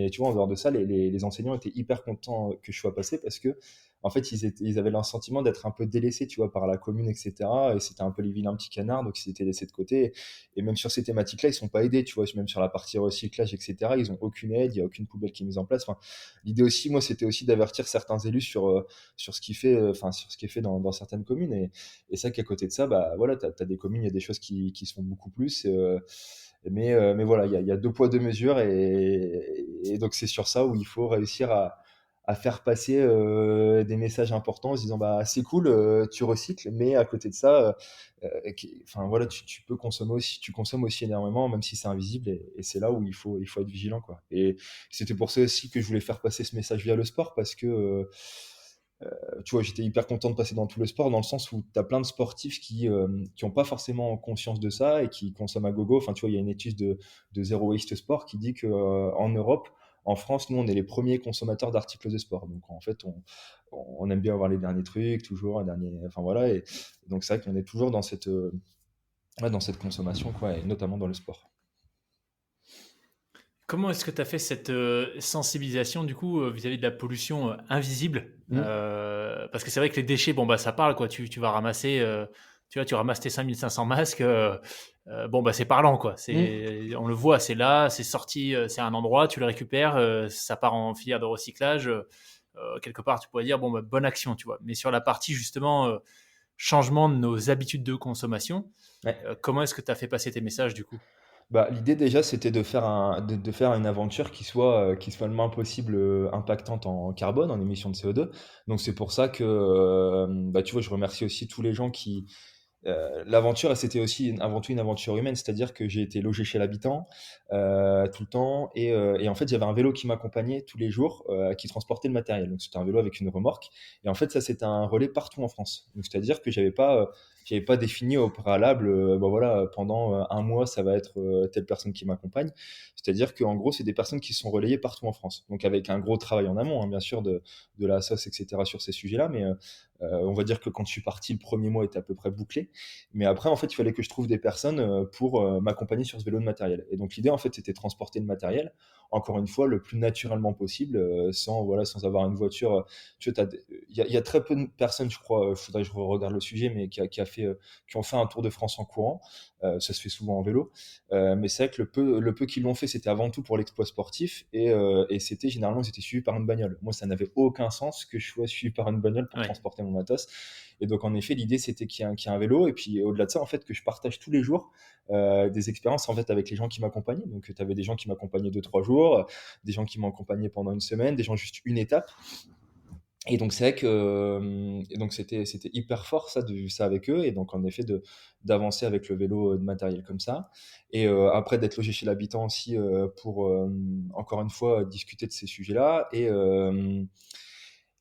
tu vois, en dehors de ça, les enseignants étaient hyper contents que je sois passé parce que en fait ils avaient le sentiment d'être un peu délaissés, tu vois, par la commune, etc. Et c'était un peu les vilains petits canards, donc ils étaient laissés de côté. Et même sur ces thématiques-là, ils sont pas aidés, tu vois, même sur la partie recyclage, etc. Ils ont aucune aide, il y a aucune poubelle qui est mise en place. Enfin, l'idée aussi, moi, c'était aussi d'avertir certains élus sur ce qui fait, enfin, sur ce qui est fait dans certaines communes. Et ça, qu'à côté de ça, bah voilà, t'as des communes, il y a des choses qui se font beaucoup plus. Mais voilà, il y a deux poids deux mesures, et donc c'est sur ça où il faut réussir à faire passer des messages importants en se disant bah c'est cool, tu recycles, mais à côté de ça, enfin voilà, tu peux consommer aussi, tu consommes aussi énormément, même si c'est invisible, et c'est là où il faut être vigilant, quoi. Et c'était pour ça aussi que je voulais faire passer ce message via le sport, parce que tu vois, j'étais hyper content de passer dans tout le sport, dans le sens où tu as plein de sportifs qui ont pas forcément conscience de ça et qui consomment à gogo. Enfin, tu vois, il y a une étude de Zero Waste Sport qui dit que en Europe, en France, nous, on est les premiers consommateurs d'articles de sport. Donc, en fait, on aime bien avoir les derniers trucs, toujours, les derniers, enfin voilà. Et donc, c'est vrai qu'on est toujours ouais, dans cette consommation, quoi, et notamment dans le sport. Comment est-ce que tu as fait cette sensibilisation du coup vis-à-vis de la pollution invisible? Mm. Parce que c'est vrai que les déchets, bon bah ça parle quoi. Tu vas ramasser, tu vois, tu ramasses tes 5500 masques. Bon bah c'est parlant quoi. Mm. On le voit, c'est là, c'est sorti, c'est à un endroit, tu le récupères, ça part en filière de recyclage. Quelque part, tu pourrais dire bon bah bonne action, tu vois. Mais sur la partie justement changement de nos habitudes de consommation, Ouais. comment est-ce que tu as fait passer tes messages du coup? Bah, l'idée déjà, c'était de faire une aventure qui soit le moins possible impactante en carbone, en émissions de CO2. Donc c'est pour ça que, bah, tu vois, je remercie aussi tous les gens qui, l'aventure, c'était aussi avant tout une aventure humaine, c'est-à-dire que j'ai été logé chez l'habitant tout le temps, et en fait j'avais un vélo qui m'accompagnait tous les jours, qui transportait le matériel. Donc c'était un vélo avec une remorque, et en fait ça c'était un relais partout en France. Donc c'est-à-dire que j'avais pas défini au préalable, bon voilà, pendant un mois ça va être telle personne qui m'accompagne. C'est-à-dire qu'en gros c'est des personnes qui sont relayées partout en France. Donc avec un gros travail en amont, hein, bien sûr, de la SOS, etc. sur ces sujets-là, mais on va dire que quand je suis parti, le premier mois était à peu près bouclé. Mais après, en fait, il fallait que je trouve des personnes pour m'accompagner sur ce vélo de matériel. Et donc l'idée, en fait, c'était de transporter le matériel, encore une fois, le plus naturellement possible, sans avoir une voiture. Tu vois, il y a très peu de personnes, je crois, il faudrait que je regarde le sujet, mais qui ont fait un Tour de France en courant. Ça se fait souvent en vélo. Mais c'est vrai que le peu qu'ils l'ont fait, c'était avant tout pour l'exploit sportif. Et c'était généralement, ils étaient suivis par une bagnole. Moi, ça n'avait aucun sens que je sois suivi par une bagnole pour Ouais. transporter mon matos. Et donc, en effet, l'idée, c'était qu'il y ait un vélo. Et puis, au-delà de ça, en fait, que je partage tous les jours des expériences en fait, avec les gens qui m'accompagnaient. Donc, tu avais des gens qui m'accompagnaient 2, 3 jours, des gens qui m'accompagnaient pendant une semaine, des gens juste une étape. Et donc, c'est vrai que et donc c'était hyper fort, ça, de vivre ça avec eux. Et donc, en effet, d'avancer avec le vélo de matériel comme ça. Et après, d'être logé chez l'habitant aussi pour, encore une fois, discuter de ces sujets-là.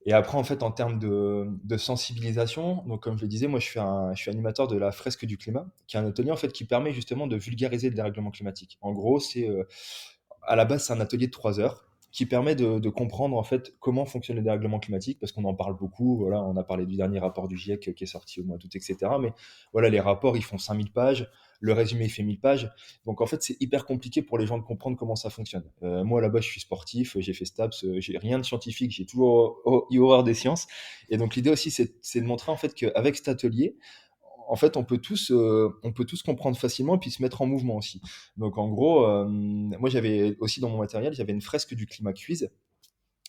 Et après, en fait, en termes de sensibilisation, donc comme je le disais, moi, je suis animateur de la fresque du climat, qui est un atelier en fait qui permet justement de vulgariser le dérèglement climatique. En gros, à la base, c'est un atelier de 3 heures qui permet de comprendre en fait comment fonctionne le dérèglement climatique, parce qu'on en parle beaucoup. Voilà, on a parlé du dernier rapport du GIEC qui est sorti au mois d'août, etc. Mais voilà, les rapports, ils font 5000 pages, le résumé, il fait 1000 pages. Donc en fait, c'est hyper compliqué pour les gens de comprendre comment ça fonctionne. Moi, là-bas, je suis sportif, j'ai fait STAPS, j'ai rien de scientifique, j'ai toujours eu horreur des sciences. Et donc l'idée aussi, c'est de montrer en fait qu'avec cet atelier, en fait, on peut tous comprendre facilement et puis se mettre en mouvement aussi. Donc, en gros, moi, j'avais aussi dans mon matériel, j'avais une fresque du climat quiz.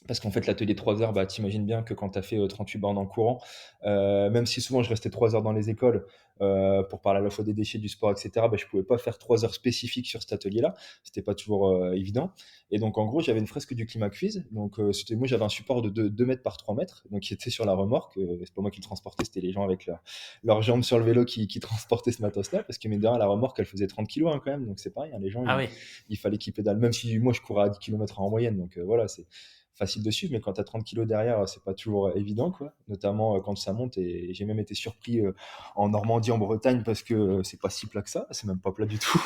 Parce qu'en fait, l'atelier 3 heures, bah, t'imagines bien que quand tu as fait 38 bornes en courant, même si souvent je restais 3 heures dans les écoles pour parler à la fois des déchets, du sport, etc., bah, je pouvais pas faire 3 heures spécifiques sur cet atelier-là. C'était pas toujours évident. Et donc, en gros, j'avais une fresque du climat quiz. Donc, moi, j'avais un support de 2 mètres par 3 mètres, donc qui était sur la remorque. C'est pas moi qui le transportais, c'était les gens avec leurs jambes sur le vélo qui transportaient ce matos-là. Parce que, mais derrière, la remorque, elle faisait 30 kilos hein, quand même. Donc, c'est pareil, hein, les gens, Ah oui. il fallait qu'ils pédalent. Même si moi, je courais à 10 km en moyenne. Donc, voilà, c'est facile de suivre, mais quand tu as 30 kilos derrière, c'est pas toujours évident, quoi. Notamment quand ça monte. Et j'ai même été surpris en Normandie, en Bretagne, parce que c'est pas si plat que ça, c'est même pas plat du tout.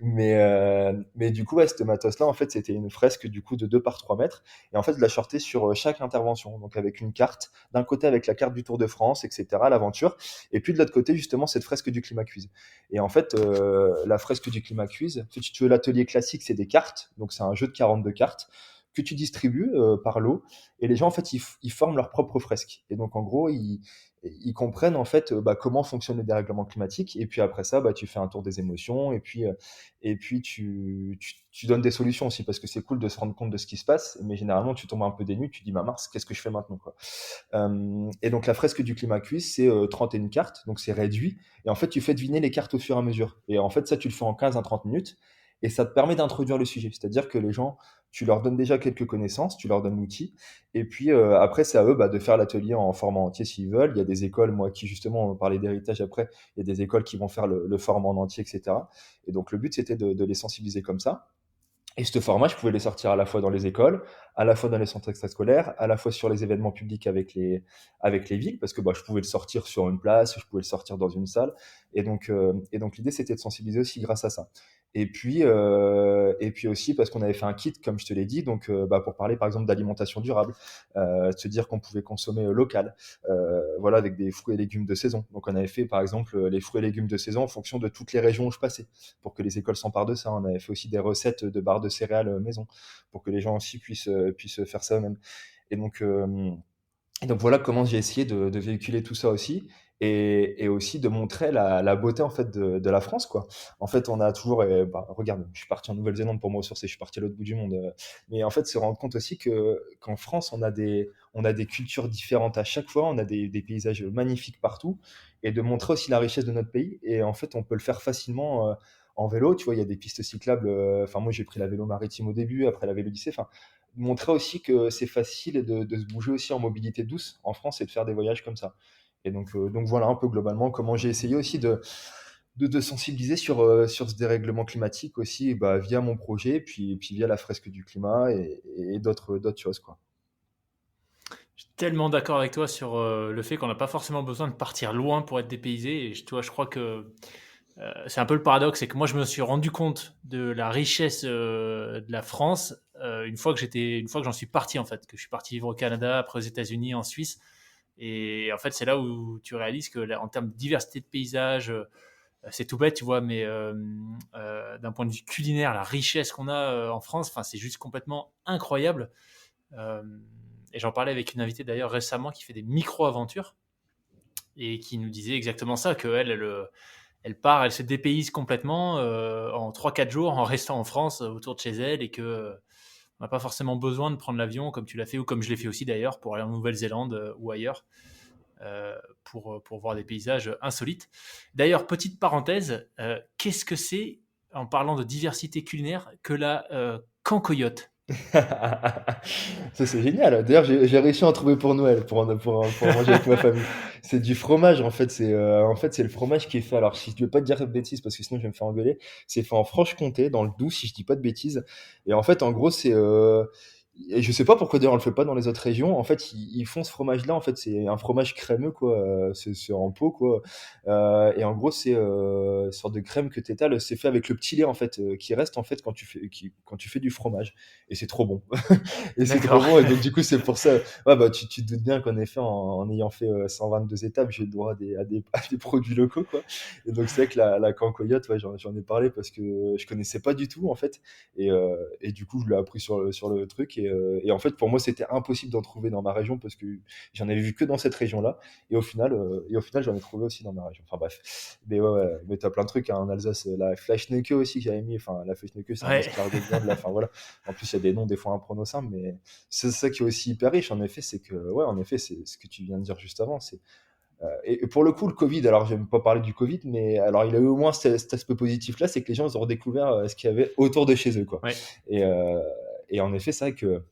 Mais du coup, ouais, cette matos-là, en fait, c'était une fresque du coup de 2 par 3 mètres. Et en fait, je la sortais sur chaque intervention, donc avec une carte, d'un côté avec la carte du Tour de France, etc., l'aventure, et puis de l'autre côté, justement, cette fresque du climat quiz. Et en fait, la fresque du climat quiz, si tu veux, l'atelier classique, c'est des cartes, donc c'est un jeu de 42 cartes que tu distribues par lot, et les gens, en fait, ils forment leur propre fresque. Et donc, en gros, ils comprennent en fait bah, comment fonctionnent les dérèglements climatiques, et puis après ça, bah, tu fais un tour des émotions, et puis tu donnes des solutions aussi, parce que c'est cool de se rendre compte de ce qui se passe, mais généralement, tu tombes un peu dénu, tu dis, ma mince, qu'est-ce que je fais maintenant, quoi. Et donc la fresque du climat quiz, c'est 31 cartes, donc c'est réduit. Et en fait, tu fais deviner les cartes au fur et à mesure. Et en fait, ça, tu le fais en 15 à 30 minutes. Et ça te permet d'introduire le sujet. C'est-à-dire que les gens, tu leur donnes déjà quelques connaissances, tu leur donnes l'outil. Et puis après, c'est à eux bah, de faire l'atelier en format entier s'ils veulent. Il y a des écoles, moi qui justement, on parlait d'héritage après, il y a des écoles qui vont faire le format en entier, etc. Et donc le but, c'était de les sensibiliser comme ça. Et ce format, je pouvais les sortir à la fois dans les écoles, à la fois dans les centres extrascolaires, à la fois sur les événements publics avec les villes, parce que bah, je pouvais le sortir sur une place, je pouvais le sortir dans une salle. Et donc l'idée, c'était de sensibiliser aussi grâce à ça. Et puis aussi parce qu'on avait fait un kit, comme je te l'ai dit, donc bah, pour parler par exemple d'alimentation durable, de se dire qu'on pouvait consommer local, voilà, avec des fruits et légumes de saison. Donc on avait fait par exemple les fruits et légumes de saison en fonction de toutes les régions où je passais pour que les écoles s'emparent de ça. On avait fait aussi des recettes de barres de céréales maison pour que les gens aussi puissent faire ça eux-mêmes. Et donc, euh, et donc voilà comment j'ai essayé de véhiculer tout ça aussi. Et aussi de montrer la beauté en fait de la France quoi. En fait on a toujours bah, regarde je suis parti en Nouvelle-Zélande pour me ressourcer, je suis parti à l'autre bout du monde, mais en fait se rendre compte aussi que qu'en France on a des cultures différentes à chaque fois, on a des paysages magnifiques partout, et de montrer aussi la richesse de notre pays. Et en fait on peut le faire facilement en vélo, tu vois, il y a des pistes cyclables, enfin moi j'ai pris la vélo maritime au début, après la vélo lycée, enfin montrer aussi que c'est facile de se bouger aussi en mobilité douce en France et de faire des voyages comme ça. Et donc voilà un peu globalement comment j'ai essayé aussi de sensibiliser sur ce dérèglement climatique aussi bah, via mon projet, puis via la fresque du climat et d'autres choses, quoi. Je suis tellement d'accord avec toi sur le fait qu'on n'a pas forcément besoin de partir loin pour être dépaysé. Et tu vois, je crois que c'est un peu le paradoxe, c'est que moi je me suis rendu compte de la richesse de la France une fois que j'en suis parti en fait, que je suis parti vivre au Canada, après aux États-Unis, en Suisse. Et en fait, c'est là où tu réalises que en termes de diversité de paysages, c'est tout bête, tu vois, mais d'un point de vue culinaire, la richesse qu'on a en France, enfin, c'est juste complètement incroyable. Euh, et j'en parlais avec une invitée d'ailleurs récemment qui fait des micro-aventures et qui nous disait exactement ça, elle part, elle se dépayse complètement en 3-4 jours en restant en France autour de chez elle et que on n'a pas forcément besoin de prendre l'avion comme tu l'as fait ou comme je l'ai fait aussi d'ailleurs pour aller en Nouvelle-Zélande ou ailleurs pour voir des paysages insolites. D'ailleurs, petite parenthèse, qu'est-ce que c'est, en parlant de diversité culinaire, que la cancoyote? Ça, c'est génial. D'ailleurs, j'ai réussi à en trouver pour Noël, pour en manger avec ma famille. C'est du fromage, en fait, c'est le fromage qui est fait. Alors, si je ne veux pas te dire de bêtises, parce que sinon je vais me faire engueuler, c'est fait en Franche-Comté, dans le Doubs, si je dis pas de bêtises. Et en fait, en gros, Et je sais pas pourquoi d'ailleurs on le fait pas dans les autres régions. En fait, ils font ce fromage-là. En fait, c'est un fromage crémeux, quoi. C'est en pot, quoi. Et en gros, c'est une sorte de crème que t'étales. C'est fait avec le petit lait, en fait, qui reste en fait quand tu fais du fromage. Et c'est trop bon. Et c'est trop D'accord. bon. Et donc, du coup, c'est pour ça. Ouais, bah, tu te doutes bien qu'en effet, en ayant fait 122 étapes, j'ai le droit à des produits locaux, quoi. Et donc, c'est vrai que la cancoyote, ouais, j'en ai parlé parce que je connaissais pas du tout, en fait. Et du coup, je l'ai appris sur le truc. Et en fait, pour moi, c'était impossible d'en trouver dans ma région parce que j'en avais vu que dans cette région-là. Et au final, j'en ai trouvé aussi dans ma région. Enfin bref. Mais ouais, ouais. Mais t'as plein de trucs, hein. En Alsace, la Fleischnecke aussi que j'avais mis. Enfin, la Fleischnecke, c'est un Ouais. escargot de viande là. Enfin voilà. En plus, il y a des noms des fois imprononçables, mais c'est ça qui est aussi hyper riche. En effet, c'est que, ouais, en effet, c'est ce que tu viens de dire juste avant. Et pour le coup, le Covid, alors j'aime pas parler du Covid, mais alors il a eu au moins cet aspect positif-là, c'est que les gens ils ont redécouvert ce qu'il y avait autour de chez eux, quoi. Ouais. Et, euh, et en effet, c'est vrai que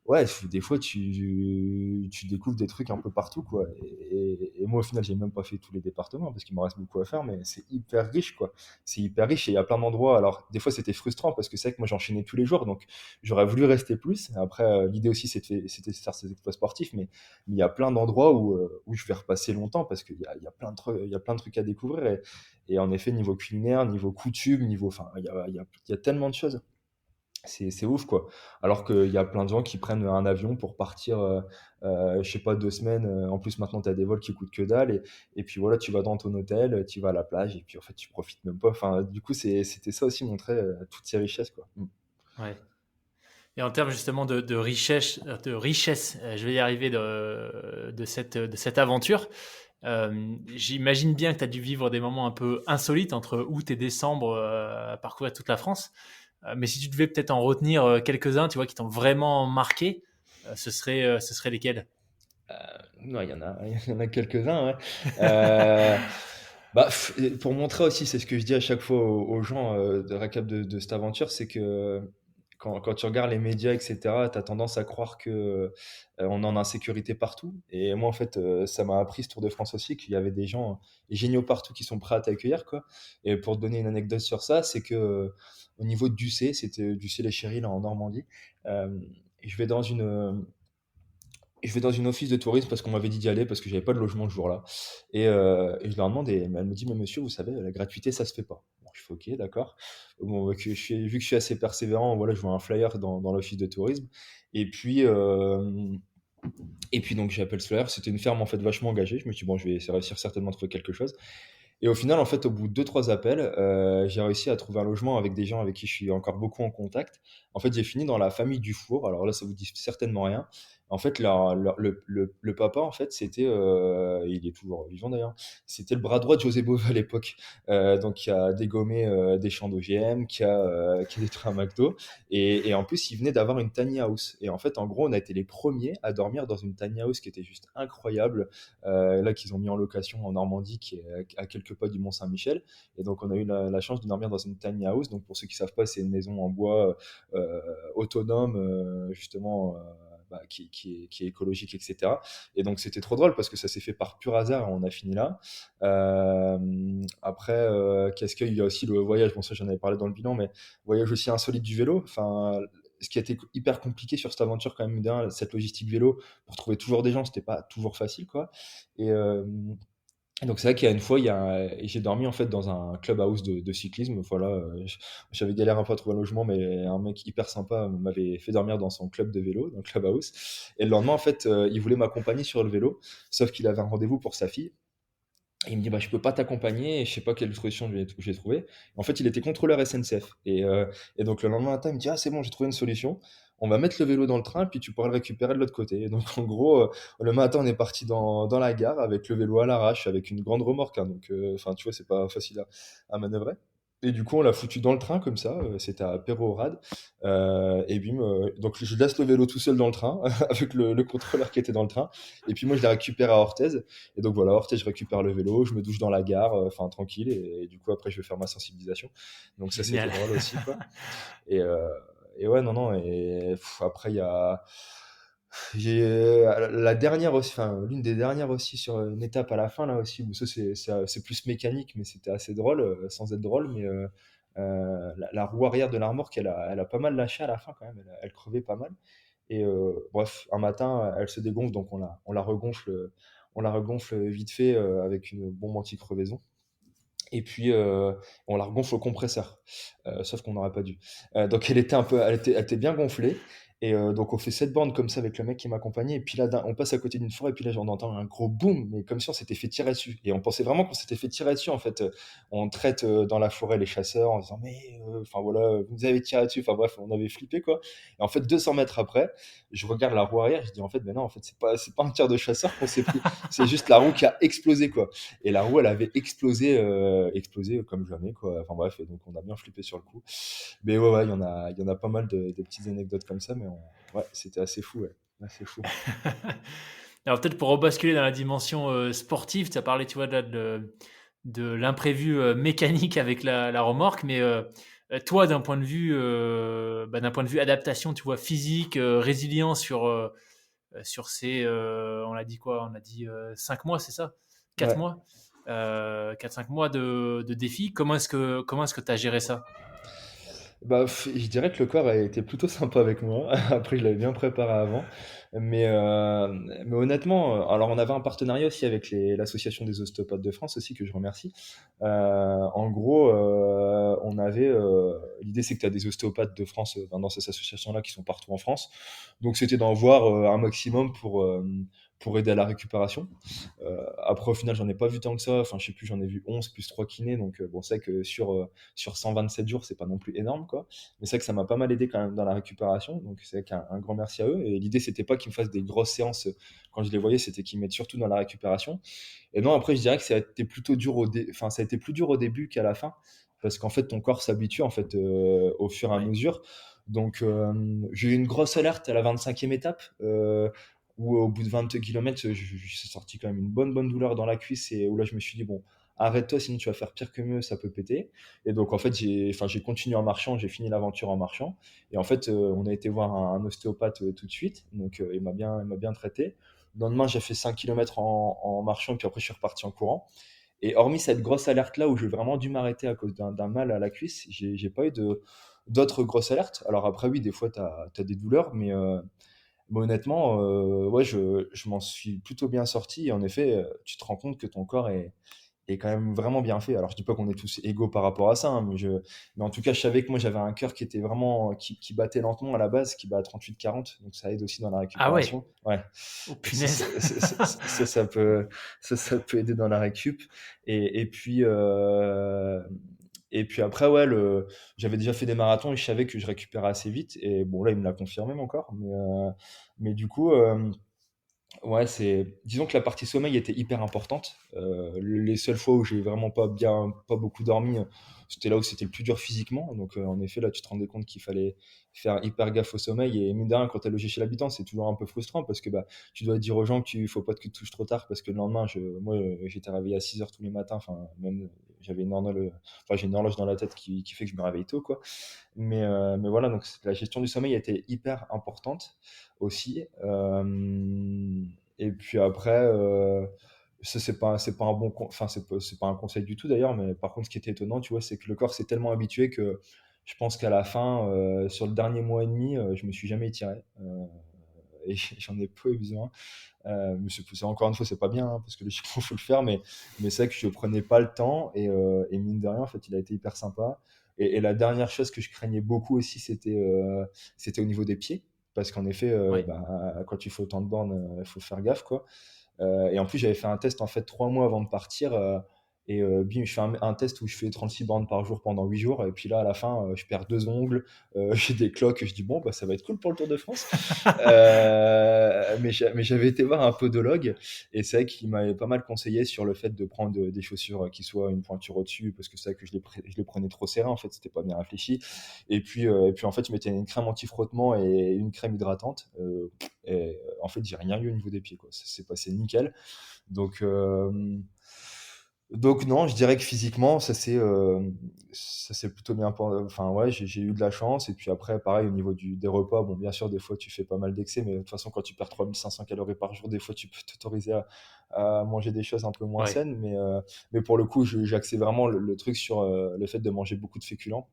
ouais, des fois, tu découvres des trucs un peu partout, quoi. Et moi, au final, j'ai même pas fait tous les départements parce qu'il me reste beaucoup à faire, mais c'est hyper riche, quoi. C'est hyper riche et il y a plein d'endroits. Alors, des fois, c'était frustrant parce que c'est vrai que moi, j'enchaînais tous les jours, donc j'aurais voulu rester plus. Après, l'idée aussi, c'était de faire ces exploits sportifs, mais il y a plein d'endroits où je vais repasser longtemps parce qu'il y a plein de trucs, il y a plein de trucs à découvrir. Et en effet, niveau culinaire, niveau coutume, enfin, il y a tellement de choses. C'est ouf, quoi. Alors qu'il y a plein de gens qui prennent un avion pour partir, je sais pas, 2 semaines. En plus, maintenant, tu as des vols qui coûtent que dalle. Et puis voilà, tu vas dans ton hôtel, tu vas à la plage, et puis en fait, tu profites même pas. Enfin, du coup, c'était ça aussi, montrer toutes ces richesses, quoi. Mm. Ouais. Et en termes justement de richesse, je vais y arriver de cette aventure. J'imagine bien que tu as dû vivre des moments un peu insolites entre août et décembre à parcourir toute la France. Mais si tu devais peut-être en retenir quelques-uns, tu vois, qui t'ont vraiment marqué, ce serait lesquels? Non, il y en a quelques-uns, ouais. Euh, Bah, pour montrer aussi, c'est ce que je dis à chaque fois aux gens de récap de cette aventure, c'est que quand tu regardes les médias, etc., tu as tendance à croire que on est en insécurité partout. Et moi, en fait, ça m'a appris ce Tour de France aussi qu'il y avait des gens géniaux partout qui sont prêts à t'accueillir, quoi. Et pour te donner une anecdote sur ça, c'est que au niveau de Ducé, c'était Ducé-les-Chérilles là, en Normandie. euh, je vais dans une office de tourisme parce qu'on m'avait dit d'y aller parce que j'avais pas de logement le jour-là. Et je leur demande et elle me dit, mais monsieur, vous savez, la gratuité, ça se fait pas. Bon, je fais ok, d'accord. Bon, vu que je suis assez persévérant, voilà, je vois un flyer dans l'office de tourisme. Et puis, euh, et puis donc j'appelle ce flyer. C'était une ferme en fait vachement engagée. Je me suis dit, bon, je vais réussir certainement à trouver quelque chose. Et au final, en fait, au bout de 2-3 appels, j'ai réussi à trouver un logement avec des gens avec qui je suis encore beaucoup en contact. En fait, j'ai fini dans la famille Dufour. Alors là, ça vous dit certainement rien. En fait, le papa, en fait, c'était, il est toujours vivant d'ailleurs, c'était le bras droit de José Bové à l'époque. Donc, qui a dégommé des champs d'OGM, qui a détruit un McDo. Et en plus, il venait d'avoir une tiny house. Et en fait, en gros, on a été les premiers à dormir dans une tiny house qui était juste incroyable là qu'ils ont mis en location en Normandie, qui est à quelques pas du Mont-Saint-Michel. Et donc, on a eu la chance de dormir dans une tiny house. Donc, pour ceux qui savent pas, c'est une maison en bois autonome, justement. Qui est écologique, etc. Et donc c'était trop drôle parce que ça s'est fait par pur hasard, on a fini là. Après, qu'est-ce qu'il y a aussi le voyage, bon ça j'en avais parlé dans le bilan, mais voyage aussi insolite du vélo. Enfin, ce qui a été hyper compliqué sur cette aventure quand même, cette logistique vélo, pour trouver toujours des gens, c'était pas toujours facile, quoi. Et, euh, et donc c'est vrai qu'il y a une fois, j'ai dormi en fait dans un clubhouse de cyclisme. Voilà, j'avais galéré un peu à trouver un logement, mais un mec hyper sympa m'avait fait dormir dans son club de vélo, dans le clubhouse. Et le lendemain, en fait, il voulait m'accompagner sur le vélo, sauf qu'il avait un rendez-vous pour sa fille. Et il me dit, bah, je peux pas t'accompagner, et je sais pas quelle solution j'ai trouvé. En fait, il était contrôleur SNCF. Et donc, le lendemain matin, il me dit, ah, c'est bon, j'ai trouvé une solution. On va mettre le vélo dans le train, puis tu pourras le récupérer de l'autre côté. Et donc, en gros, le matin, on est parti dans la gare avec le vélo à l'arrache, avec une grande remorque, hein. Donc, enfin, tu vois, c'est pas facile à manœuvrer. Et du coup, on l'a foutu dans le train comme ça. C'était à Peyrehorade. Et bim, donc je laisse le vélo tout seul dans le train, avec le contrôleur qui était dans le train. Et puis moi, je l'ai récupéré à Orthez. Et donc voilà, Orthez, je récupère le vélo, je me douche dans la gare, enfin tranquille, et du coup après je vais faire ma sensibilisation. Donc ça c'était Génial. drôle aussi, quoi. Et, ouais, non, non, après il y a la dernière aussi, enfin l'une des dernières aussi sur une étape à la fin là aussi, où ça c'est plus mécanique, mais c'était assez drôle, sans être drôle, mais la roue arrière de la remorque, elle a pas mal lâché à la fin quand même, elle crevait pas mal. Et bref, un matin, elle se dégonfle, donc on la regonfle vite fait avec une bombe anti-crevaison. Et puis, on la regonfle au compresseur. Sauf qu'on n'aurait pas dû. Donc, elle était bien gonflée. Et donc, on fait 7 bornes comme ça avec le mec qui m'accompagnait. Et puis là, on passe à côté d'une forêt. Et puis là, on entend un gros boom, mais comme si on s'était fait tirer dessus. Et on pensait vraiment qu'on s'était fait tirer dessus. En fait, on traite dans la forêt les chasseurs en disant, mais, enfin voilà, vous nous avez tiré dessus. Enfin bref, on avait flippé quoi. Et en fait, 200 mètres après, je regarde la roue arrière. Je dis, en fait, mais non, en fait, c'est pas un tir de chasseur qu'on s'est pris. C'est juste la roue qui a explosé quoi. Et la roue, elle avait explosé comme jamais, quoi. Enfin bref, et donc on a bien flippé sur le coup. Mais ouais, il y en a pas mal de petites anecdotes comme ça, mais ouais, c'était assez fou, ouais. Assez fou. Alors peut-être pour rebasculer dans la dimension sportive, tu as parlé, tu vois, de l'imprévu mécanique avec la remorque, mais toi, d'un point de vue adaptation, tu vois, physique, résilience sur ces, on a dit quoi? On a dit 5 mois, c'est ça? 4 Ouais. mois? 4-5 mois de défi. Comment est-ce que tu as géré ça? Bah, je dirais que le corps a été plutôt sympa avec moi. Après, je l'avais bien préparé avant. Mais, mais honnêtement, alors on avait un partenariat aussi avec l'association des ostéopathes de France aussi, que je remercie. En gros, l'idée c'est que tu as des ostéopathes de France dans ces associations-là qui sont partout en France. Donc c'était d'en voir un maximum pour aider à la récupération. Après, au final, j'en ai pas vu tant que ça. Enfin, je sais plus, j'en ai vu 11 plus 3 kinés. Donc, bon, c'est vrai que sur 127 jours, c'est pas non plus énorme, quoi. Mais c'est vrai que ça m'a pas mal aidé quand même dans la récupération. Donc, c'est vrai qu'un grand merci à eux. Et l'idée, c'était pas qu'ils me fassent des grosses séances quand je les voyais, c'était qu'ils m'aident surtout dans la récupération. Et non, après, je dirais que ça a été plutôt dur enfin, ça a été plus dur au début qu'à la fin. Parce qu'en fait, ton corps s'habitue en fait au fur et à Ouais. mesure. Donc, j'ai eu une grosse alerte à la 25e étape. Où au bout de 22 km, je suis sorti quand même une bonne douleur dans la cuisse et où là je me suis dit, bon, arrête-toi, sinon tu vas faire pire que mieux, ça peut péter. Et donc en fait, j'ai continué en marchant, j'ai fini l'aventure en marchant. Et en fait, on a été voir un ostéopathe tout de suite, donc il m'a bien traité. Le lendemain, j'ai fait 5 km en marchant, puis après je suis reparti en courant. Et hormis cette grosse alerte-là où j'ai vraiment dû m'arrêter à cause d'un mal à la cuisse, j'ai pas eu d'autres grosses alertes. Alors après, oui, des fois, tu as des douleurs, mais honnêtement, ouais, je m'en suis plutôt bien sorti. Et en effet, tu te rends compte que ton corps est quand même vraiment bien fait. Alors, je dis pas qu'on est tous égaux par rapport à ça, hein, mais en tout cas, je savais que moi, j'avais un cœur qui était vraiment, qui battait lentement à la base, qui bat à 38-40. Donc, ça aide aussi dans la Ah ouais. récupération. Ouais. Oh Donc, punaise. ça peut aider dans la récup. Et, et puis, euh, et puis après, ouais, j'avais déjà fait des marathons et je savais que je récupérais assez vite. Et bon, là, il me l'a confirmé encore. Mais du coup, ouais, disons que la partie sommeil était hyper importante. Les seules fois où j'ai vraiment pas beaucoup dormi, c'était là où c'était le plus dur physiquement. Donc, en effet, là, tu te rendais compte qu'il fallait faire hyper gaffe au sommeil. Et mine de rien, quand tu as logé chez l'habitant, c'est toujours un peu frustrant parce que bah, tu dois dire aux gens qu'il faut pas que tu te touches trop tard parce que le lendemain, moi, j'étais réveillé à 6 heures tous les matins. Enfin, même, j'ai une horloge dans la tête qui fait que je me réveille tôt, quoi. Mais voilà, donc la gestion du sommeil était hyper importante aussi. Et puis après, ça c'est pas un enfin c'est pas un conseil du tout d'ailleurs, mais par contre ce qui était étonnant, tu vois, c'est que le corps s'est tellement habitué que je pense qu'à la fin, sur le dernier mois et demi, je me suis jamais étiré. Et j'en ai peu eu besoin. Mais encore une fois, c'est pas bien, hein, parce que le chiffre, faut le faire, mais c'est vrai que je prenais pas le temps, et mine de rien, en fait, il a été hyper sympa. Et la dernière chose que je craignais beaucoup aussi, c'était au niveau des pieds, parce qu'en effet, Ouais. bah, quand tu fais autant de bornes, il faut faire gaffe, quoi. Et en plus, j'avais fait un test en fait 3 mois avant de partir. Et bim, je fais un test où je fais 36 bornes par jour pendant 8 jours. Et puis là, à la fin, je perds 2 ongles, j'ai des cloques. Je dis, bon, bah, ça va être cool pour le Tour de France. Mais j'avais été voir un podologue. Et c'est vrai qu'il m'avait pas mal conseillé sur le fait de prendre des chaussures qui soient une pointure au-dessus. Parce que c'est vrai que je les prenais trop serrés. En fait, c'était pas bien réfléchi. Et puis en fait, je mettais une crème anti-frottement et une crème hydratante. Et en fait, j'ai rien eu au niveau des pieds, quoi. Ça s'est passé nickel. Donc, donc non, je dirais que physiquement, ça s'est plutôt bien. Enfin, ouais, j'ai eu de la chance. Et puis après, pareil, au niveau des repas, bon, bien sûr, des fois, tu fais pas mal d'excès, mais de toute façon, quand tu perds 3500 calories par jour, des fois, tu peux t'autoriser à manger des choses un peu moins Ouais. saines. Mais pour le coup, j'axais vraiment le truc sur le fait de manger beaucoup de féculents.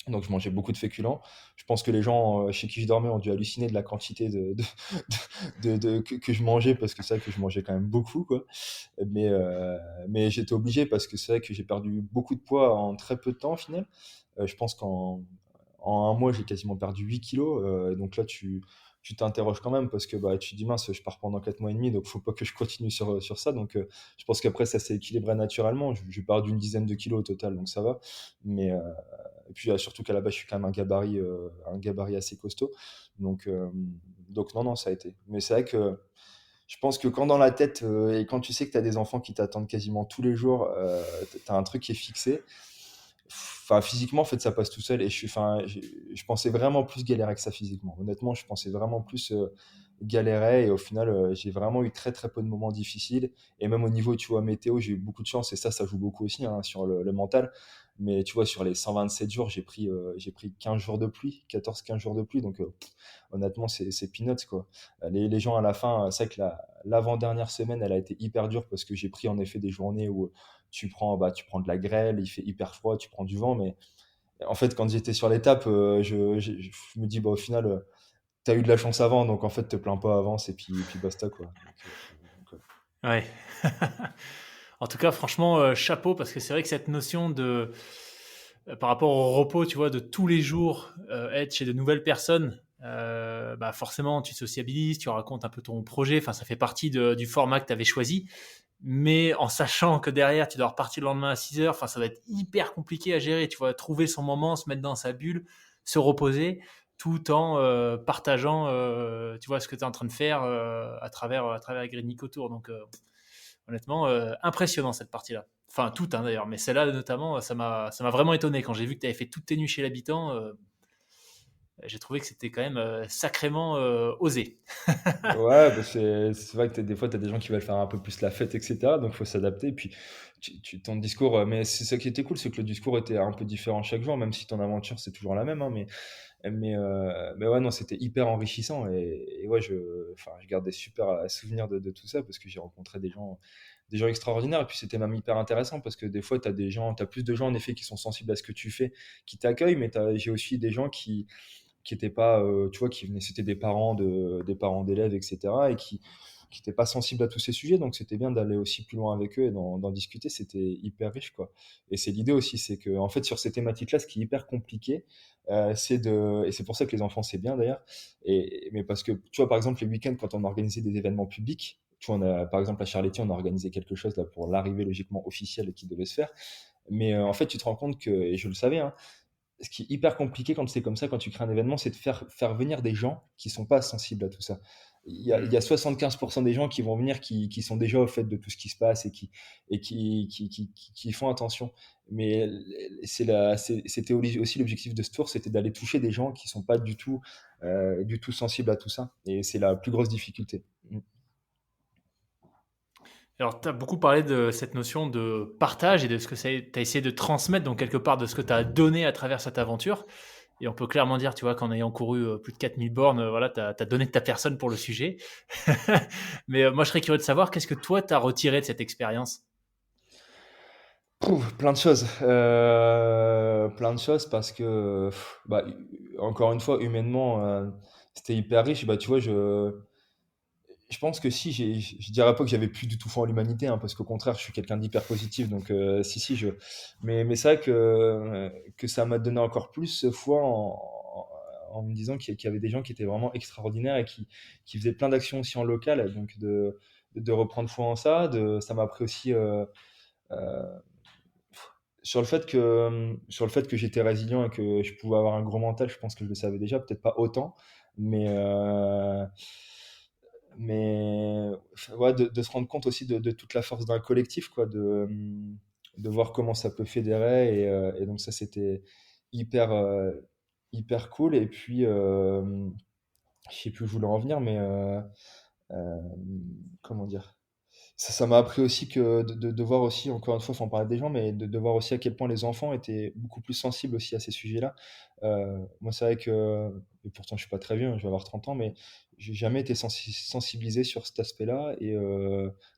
Donc je mangeais beaucoup de féculents. Je pense que les gens chez qui je dormais ont dû halluciner de la quantité que je mangeais, parce que c'est vrai que je mangeais quand même beaucoup, quoi. Mais, euh, mais j'étais obligé parce que c'est vrai que j'ai perdu beaucoup de poids en très peu de temps au final. Je pense qu'en un mois, j'ai quasiment perdu 8 kilos. Donc là, tu t'interroges quand même parce que bah, tu te dis, mince, je pars pendant 4 mois et demi, donc faut pas que je continue sur ça. Donc je pense qu'après, ça s'est équilibré naturellement. J'ai perdu une dizaine de kilos au total, donc ça va. Mais, et puis surtout qu'à la base, je suis quand même un gabarit assez costaud. Donc, euh, donc non, non, ça a été. Mais c'est vrai que je pense que quand dans la tête, et quand tu sais que tu as des enfants qui t'attendent quasiment tous les jours, tu as un truc qui est fixé. Enfin, physiquement, en fait, ça passe tout seul. Et je pensais vraiment plus galérer que ça physiquement. Honnêtement, je pensais vraiment plus galérer. Et au final, j'ai vraiment eu très, très peu de moments difficiles. Et même au niveau, tu vois, météo, j'ai eu beaucoup de chance. Et ça joue beaucoup aussi, hein, sur le mental. Mais tu vois, sur les 127 jours, j'ai pris 15 jours de pluie, 14-15 jours de pluie. Donc, honnêtement, c'est peanuts, quoi. Les gens, à la fin, c'est vrai que l'avant-dernière semaine, elle a été hyper dure parce que j'ai pris en effet des journées où tu prends de la grêle, il fait hyper froid, tu prends du vent. Mais en fait, quand j'étais sur l'étape, je me dis, bah, au final, t'as eu de la chance avant, donc en fait, te plains pas, avance, et puis basta, quoi. Ouais. En tout cas, franchement, chapeau, parce que c'est vrai que cette notion de, par rapport au repos, tu vois, de tous les jours, être chez de nouvelles personnes, bah forcément, tu sociabilises, tu racontes un peu ton projet, enfin, ça fait partie du format que tu avais choisi. Mais en sachant que derrière, tu dois repartir le lendemain à 6 heures, enfin, ça va être hyper compliqué à gérer. Tu vois, trouver son moment, se mettre dans sa bulle, se reposer, tout en partageant, tu vois, ce que tu es en train de faire à travers Green autour. Donc, honnêtement, impressionnant cette partie-là. Enfin, toutes, hein, d'ailleurs, mais celle-là notamment, ça m'a vraiment étonné quand j'ai vu que tu avais fait toutes tes nuits chez l'habitant. J'ai trouvé que c'était quand même sacrément osé. Ouais, bah, c'est vrai que des fois, tu as des gens qui veulent faire un peu plus la fête, etc. Donc, il faut s'adapter. Et puis, ton discours, mais c'est ça qui était cool, c'est que le discours était un peu différent chaque jour, même si ton aventure, c'est toujours la même, hein. Mais ouais, non, c'était hyper enrichissant. Et ouais, enfin, je garde des super souvenirs de tout ça parce que j'ai rencontré des gens extraordinaires. Et puis, c'était même hyper intéressant parce que des fois, tu as plus de gens, en effet, qui sont sensibles à ce que tu fais, qui t'accueillent, mais j'ai aussi des gens qui étaient pas, tu vois, qui venaient, c'était des parents d'élèves, etc., et qui n'étaient pas sensibles à tous ces sujets. Donc, c'était bien d'aller aussi plus loin avec eux et d'en discuter. C'était hyper riche, quoi. Et c'est l'idée aussi, c'est que, en fait, sur ces thématiques-là, ce qui est hyper compliqué, et c'est pour ça que les enfants, c'est bien d'ailleurs, mais parce que, tu vois, par exemple, les week-ends, quand on organisait des événements publics, tu vois, par exemple, à Charletti, on a organisé quelque chose là pour l'arrivée logiquement officielle qui devait se faire. Mais en fait, tu te rends compte que, et je le savais, hein, ce qui est hyper compliqué quand c'est comme ça, quand tu crées un événement, c'est de faire venir des gens qui sont pas sensibles à tout ça. Il y a 75% des gens qui vont venir qui sont déjà au fait de tout ce qui se passe et qui font attention. Mais c'était aussi l'objectif de ce tour, c'était d'aller toucher des gens qui sont pas du tout sensibles à tout ça. Et c'est la plus grosse difficulté. Mm. Alors, tu as beaucoup parlé de cette notion de partage et de ce que tu as essayé de transmettre, donc quelque part de ce que tu as donné à travers cette aventure. Et on peut clairement dire, tu vois, qu'en ayant couru plus de 4000 bornes, voilà, tu as donné de ta personne pour le sujet. Mais moi, je serais curieux de savoir, qu'est-ce que toi, tu as retiré de cette expérience? Plein de choses. Plein de choses parce que, bah, encore une fois, humainement, c'était hyper riche. Bah, tu vois, je pense que si, je dirais pas que j'avais plus du tout foi en l'humanité, hein, parce qu'au contraire, je suis quelqu'un d'hyper positif. Donc, si, si, mais c'est vrai que ça m'a donné encore plus foi en me disant qu'il y avait des gens qui étaient vraiment extraordinaires et qui faisaient plein d'actions aussi en local. Donc, de reprendre foi en ça. Ça m'a appris aussi. Euh, sur le fait que j'étais résilient et que je pouvais avoir un gros mental, je pense que je le savais déjà, peut-être pas autant, mais, mais ouais, de se rendre compte aussi de toute la force d'un collectif, quoi, de voir comment ça peut fédérer. Et donc ça, c'était hyper, hyper cool. Et puis, je sais plus où je voulais en venir, mais comment dire? Ça m'a appris aussi que de voir aussi, encore une fois, faut en parler des gens, mais de voir aussi à quel point les enfants étaient beaucoup plus sensibles aussi à ces sujets-là. Moi, c'est vrai que, et pourtant je suis pas très vieux, hein, je vais avoir 30 ans, mais j'ai jamais été sensibilisé sur cet aspect-là. Et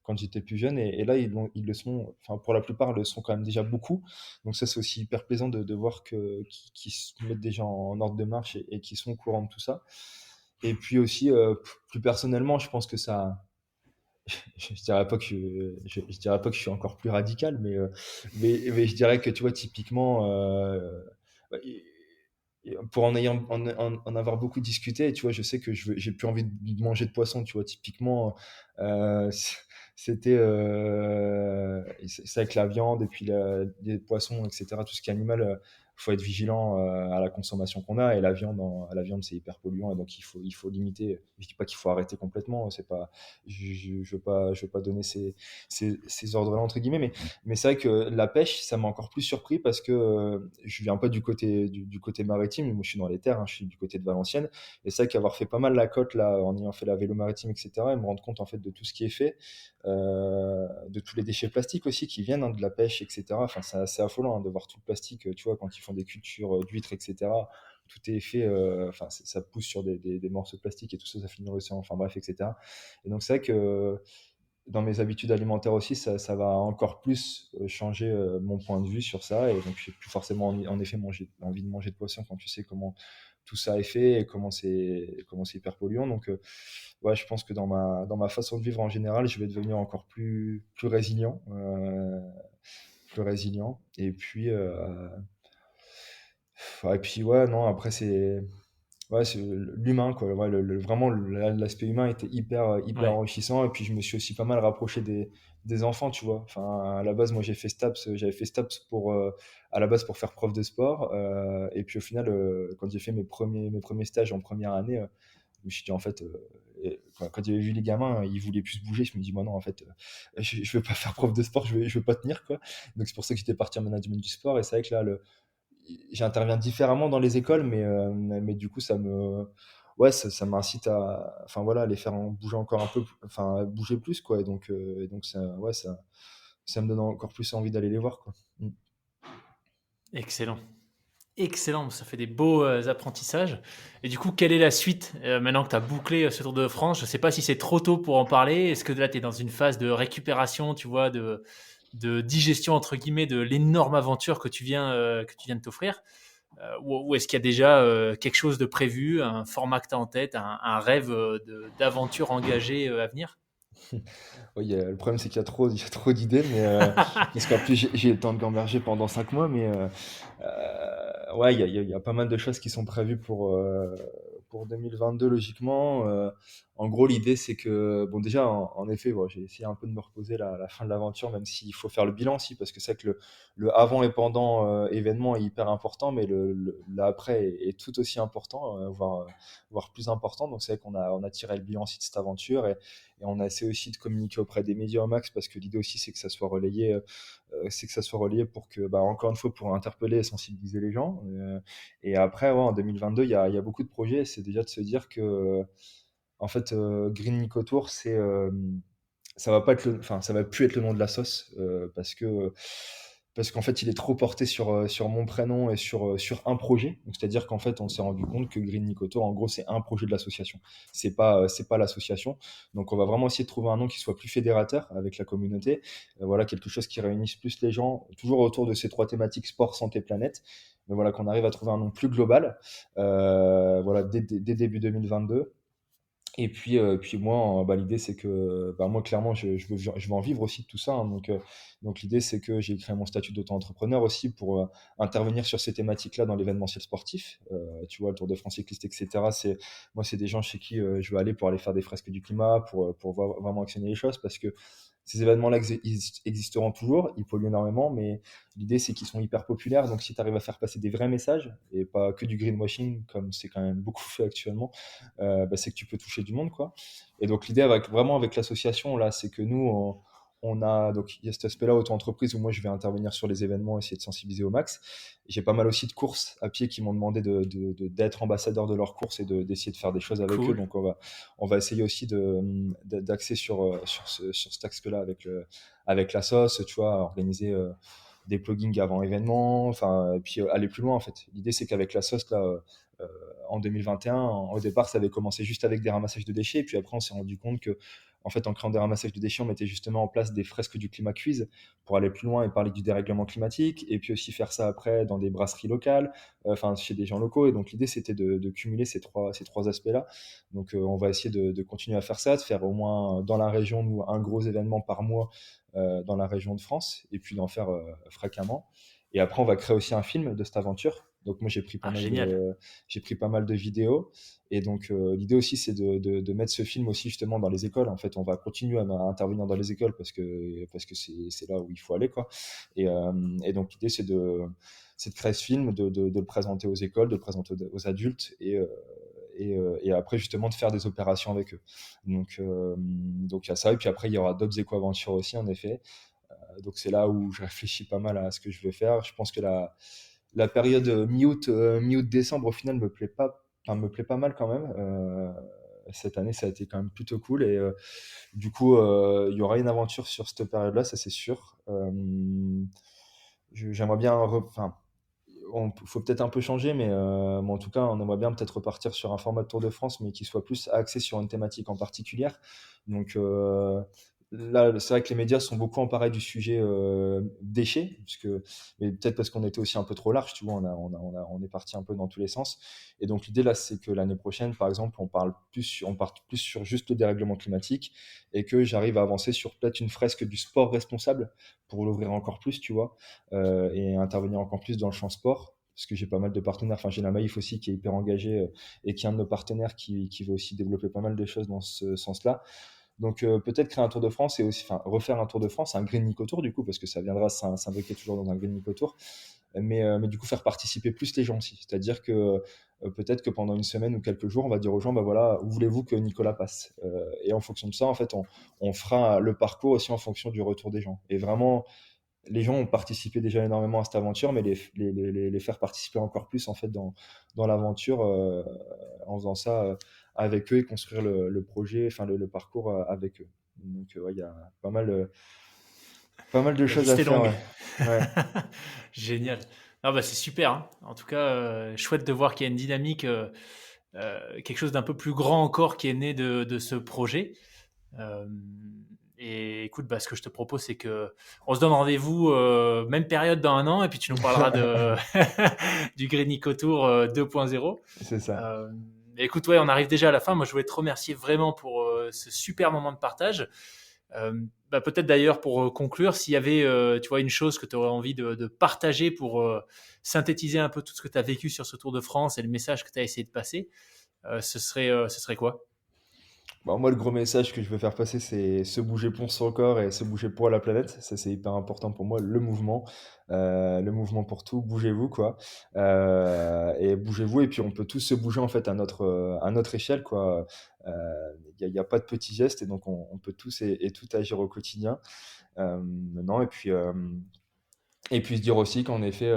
quand j'étais plus jeune, et là ils le sont, enfin pour la plupart le sont quand même déjà beaucoup. Donc ça c'est aussi hyper plaisant de voir que qu'ils se mettent déjà en ordre de marche et qui sont au courant de tout ça. Et puis aussi, plus personnellement, je pense que ça, je dirais pas que je dirais pas que je suis encore plus radical, mais je dirais que tu vois typiquement, bah, pour en avoir beaucoup discuté, tu vois, je sais que j'ai plus envie de manger de poisson, tu vois, typiquement, c'était c'est avec la viande et puis les poissons, etc. Tout ce qui est animal, faut être vigilant à la consommation qu'on a. Et la viande c'est hyper polluant, et donc il faut limiter. Je dis pas qu'il faut arrêter complètement, c'est pas, je veux pas donner ces ordres-là entre guillemets, mais c'est vrai que la pêche, ça m'a encore plus surpris parce que je viens pas du côté maritime. Moi je suis dans les terres, hein, je suis du côté de Valenciennes. Et c'est vrai qu'avoir fait pas mal la côte là, en ayant fait la vélo maritime, etc., et me rendre compte en fait de tout ce qui est fait, de tous les déchets plastiques aussi qui viennent, hein, de la pêche, etc. Enfin, c'est assez affolant, hein, de voir tout le plastique, tu vois, quand ils font des cultures d'huîtres, etc. Tout est fait, enfin, ça pousse sur des morceaux de plastique et tout ça, ça finit dans l'océan, enfin bref, etc. Et donc c'est vrai que dans mes habitudes alimentaires aussi, ça va encore plus changer mon point de vue sur ça. Et donc, j'ai plus forcément en effet envie de manger de poisson quand tu sais comment tout ça est fait et comment c'est hyper polluant. Donc, ouais, je pense que dans ma façon de vivre en général, je vais devenir encore plus résilient. Plus résilient. Et puis, ouais, non, après, c'est l'humain, quoi. Ouais, vraiment, l'aspect humain était hyper Ouais. enrichissant. Et puis, je me suis aussi pas mal rapproché des enfants, tu vois. Enfin, à la base, moi, j'avais fait STAPS à la base pour faire prof de sport. Et puis, au final, quand j'ai fait mes premiers stages en première année, je me suis dit, en fait, quand j'avais vu les gamins, ils voulaient plus se bouger. Je me dis, moi, non, en fait, je veux pas faire prof de sport, je veux pas tenir, quoi. Donc, c'est pour ça que j'étais parti en management du sport. Et c'est vrai que là, j'interviens différemment dans les écoles, mais du coup, ouais, ça m'incite enfin voilà, à les faire bouger encore un peu, enfin, à bouger plus, quoi. Et donc ça, ouais, ça me donne encore plus envie d'aller les voir, quoi. Mm. Excellent. Excellent, ça fait des beaux apprentissages. Et du coup, quelle est la suite maintenant que tu as bouclé ce Tour de France? Je ne sais pas si c'est trop tôt pour en parler. Est-ce que là, tu es dans une phase de récupération, tu vois, de digestion, entre guillemets, de l'énorme aventure que tu viens de t'offrir? Ou est-ce qu'il y a déjà quelque chose de prévu, un format que tu as en tête, un rêve d'aventure engagée à venir? Ouais, le problème, c'est qu'il y a trop d'idées, parce qu'en plus, j'ai le temps de gamberger pendant 5 mois, ouais, il y a pas mal de choses qui sont prévues pour 2022, logiquement. En gros, l'idée, c'est que, bon, déjà, en effet, bon, j'ai essayé un peu de me reposer la fin de l'aventure, même s'il faut faire le bilan aussi, parce que c'est vrai que le avant et pendant événement est hyper important, mais l'après est tout aussi important, voire plus important. Donc, c'est vrai qu'on a tiré le bilan aussi de cette aventure, et on a essayé aussi de communiquer auprès des médias au max, parce que l'idée aussi, c'est que ça soit relayé pour que, bah, encore une fois, pour interpeller et sensibiliser les gens. Et après, ouais, en 2022, il y a beaucoup de projets. C'est déjà de se dire que, en fait, Green Nico Tour, ça va pas être enfin, ça va plus être le nom de la sauce, parce qu'en fait, il est trop porté sur mon prénom et sur un projet. Donc, c'est-à-dire qu'en fait, on s'est rendu compte que Green Nicoto, en gros, c'est un projet de l'association. C'est pas l'association. Donc, on va vraiment essayer de trouver un nom qui soit plus fédérateur avec la communauté. Voilà, quelque chose qui réunisse plus les gens, toujours autour de ces trois thématiques: sport, santé, planète. Mais voilà, qu'on arrive à trouver un nom plus global. Voilà, dès début 2022. Et puis moi, bah, l'idée c'est que, bah, moi clairement je veux en vivre aussi de tout ça, hein. Donc l'idée c'est que j'ai créé mon statut d'auto-entrepreneur aussi pour intervenir sur ces thématiques-là dans l'événementiel sportif. Tu vois, le Tour de France cycliste, etc. C'est des gens chez qui je veux aller pour aller faire des fresques du climat, pour vraiment actionner les choses, parce que ces événements-là existeront toujours, ils polluent énormément, mais l'idée c'est qu'ils sont hyper populaires. Donc si tu arrives à faire passer des vrais messages et pas que du greenwashing comme c'est quand même beaucoup fait actuellement, bah, c'est que tu peux toucher du monde, quoi. Et donc l'idée vraiment avec l'association là, c'est que nous on a donc il y a cet aspect-là auto-entreprise où moi je vais intervenir sur les événements, essayer de sensibiliser au max. J'ai pas mal aussi de courses à pied qui m'ont demandé d'être ambassadeur de leurs courses et d'essayer de faire des choses avec eux. Cool. Donc on va essayer aussi d'axer sur cet axe-là avec la sauce, tu vois, organiser des pluggings avant événement, enfin, et puis aller plus loin en fait. L'idée c'est qu'avec la sauce là, euh, en 2021, au départ ça avait commencé juste avec des ramassages de déchets, et puis après on s'est rendu compte que en fait, en créant des ramassages de déchets, on mettait justement en place des fresques du climat quiz pour aller plus loin et parler du dérèglement climatique, et puis aussi faire ça après dans des brasseries locales, enfin chez des gens locaux. Et donc l'idée, c'était de cumuler ces trois aspects-là. Donc on va essayer de continuer à faire ça, de faire au moins dans la région, nous, un gros événement par mois dans la région de France, et puis d'en faire fréquemment. Et après, on va créer aussi un film de cette aventure. Donc moi, Ah, génial. j'ai pris pas mal de vidéos. Et donc, l'idée aussi, c'est de mettre ce film aussi justement dans les écoles. En fait, on va continuer à intervenir dans les écoles parce que c'est là où il faut aller, quoi. Et donc, l'idée, c'est de créer ce film, de le présenter aux écoles, de le présenter aux adultes et après, justement, de faire des opérations avec eux. Donc il y a ça. Et puis après, il y aura d'autres éco-aventures aussi, en effet. Donc, c'est là où je réfléchis pas mal à ce que je veux faire. Je pense que la période mi-août-décembre, au final, me plaît pas mal quand même. Cette année, ça a été quand même plutôt cool. Et du coup, il y aura une aventure sur cette période-là, ça c'est sûr. J'aimerais bien. Enfin, il faut peut-être un peu changer, mais en tout cas, on aimerait bien peut-être repartir sur un format de Tour de France, mais qui soit plus axé sur une thématique en particulier. Donc là, c'est vrai que les médias sont beaucoup emparés du sujet déchets, mais peut-être parce qu'on était aussi un peu trop large, tu vois, on est parti un peu dans tous les sens. Et donc l'idée là, c'est que l'année prochaine, par exemple, on part plus sur juste le dérèglement climatique et que j'arrive à avancer sur peut-être une fresque du sport responsable pour l'ouvrir encore plus, tu vois, et intervenir encore plus dans le champ sport. Parce que j'ai pas mal de partenaires, enfin j'ai la Maïf aussi qui est hyper engagée et qui est un de nos partenaires qui veut aussi développer pas mal de choses dans ce sens-là. Donc peut-être créer un Tour de France et aussi, enfin refaire un Tour de France, un Green Nico Tour du coup, parce que ça viendra s'imbriquer toujours dans un Green Nico Tour, mais du coup faire participer plus les gens aussi. C'est-à-dire que peut-être que pendant une semaine ou quelques jours, on va dire aux gens, bah voilà, où voulez-vous que Nicolas passe. Et en fonction de ça, en fait, on fera le parcours aussi en fonction du retour des gens. Et vraiment, les gens ont participé déjà énormément à cette aventure, mais les faire participer encore plus en fait dans l'aventure en faisant ça avec eux et construire le projet, enfin le parcours avec eux. Donc ouais, il y a pas mal de La choses à liste est faire, longue. ouais. Ouais. Génial. Ah bah c'est super, hein. En tout cas, chouette de voir qu'il y a une dynamique, quelque chose d'un peu plus grand encore qui est né de ce projet. Euh, et écoute, bah, ce que je te propose, c'est que on se donne rendez-vous, même période dans un an, et puis tu nous parleras du Grenico Tour 2.0. C'est ça. Euh, écoute, ouais, on arrive déjà à la fin. Moi, je voulais te remercier vraiment pour ce super moment de partage. Bah, peut-être d'ailleurs pour conclure, s'il y avait tu vois, une chose que tu aurais envie de partager pour synthétiser un peu tout ce que tu as vécu sur ce Tour de France et le message que tu as essayé de passer, ce serait quoi? Bon, moi, le gros message que je veux faire passer, c'est se bouger pour son corps et se bouger pour la planète. Ça, c'est hyper important pour moi. Le mouvement pour tout. Bougez-vous, quoi. Et bougez-vous. Et puis, on peut tous se bouger, en fait, à notre échelle, quoi. Il y a pas de petits gestes. Et donc, on peut tous et tout agir au quotidien. Non, et puis se dire aussi qu'en effet,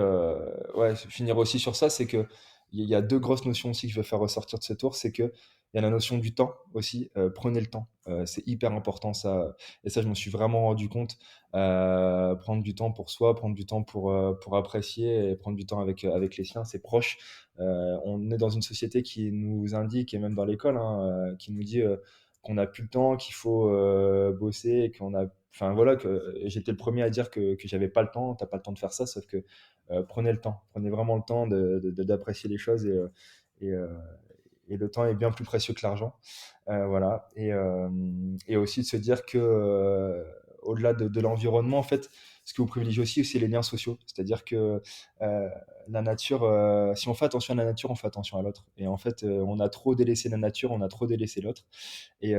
ouais, finir aussi sur ça, c'est que il y a deux grosses notions aussi que je veux faire ressortir de ce tour, c'est que il y a la notion du temps aussi. Prenez le temps, c'est hyper important ça, et ça je m'en suis vraiment rendu compte. Prendre du temps pour soi, prendre du temps pour apprécier et prendre du temps avec les siens, ses proches. On est dans une société qui nous indique, et même dans l'école, hein, qui nous dit qu'on n'a plus le temps, qu'il faut bosser, qu'on a enfin voilà, que j'étais le premier à dire que j'avais pas le temps, t'as pas le temps de faire ça, sauf que prenez le temps, prenez vraiment le temps d'apprécier les choses et, euh, et le temps est bien plus précieux que l'argent. Voilà. Et aussi de se dire que au-delà de l'environnement, en fait, ce que vous privilégiez aussi, c'est les liens sociaux. C'est-à-dire que euh, la nature, si on fait attention à la nature, on fait attention à l'autre. Et en fait, on a trop délaissé la nature, on a trop délaissé l'autre. Et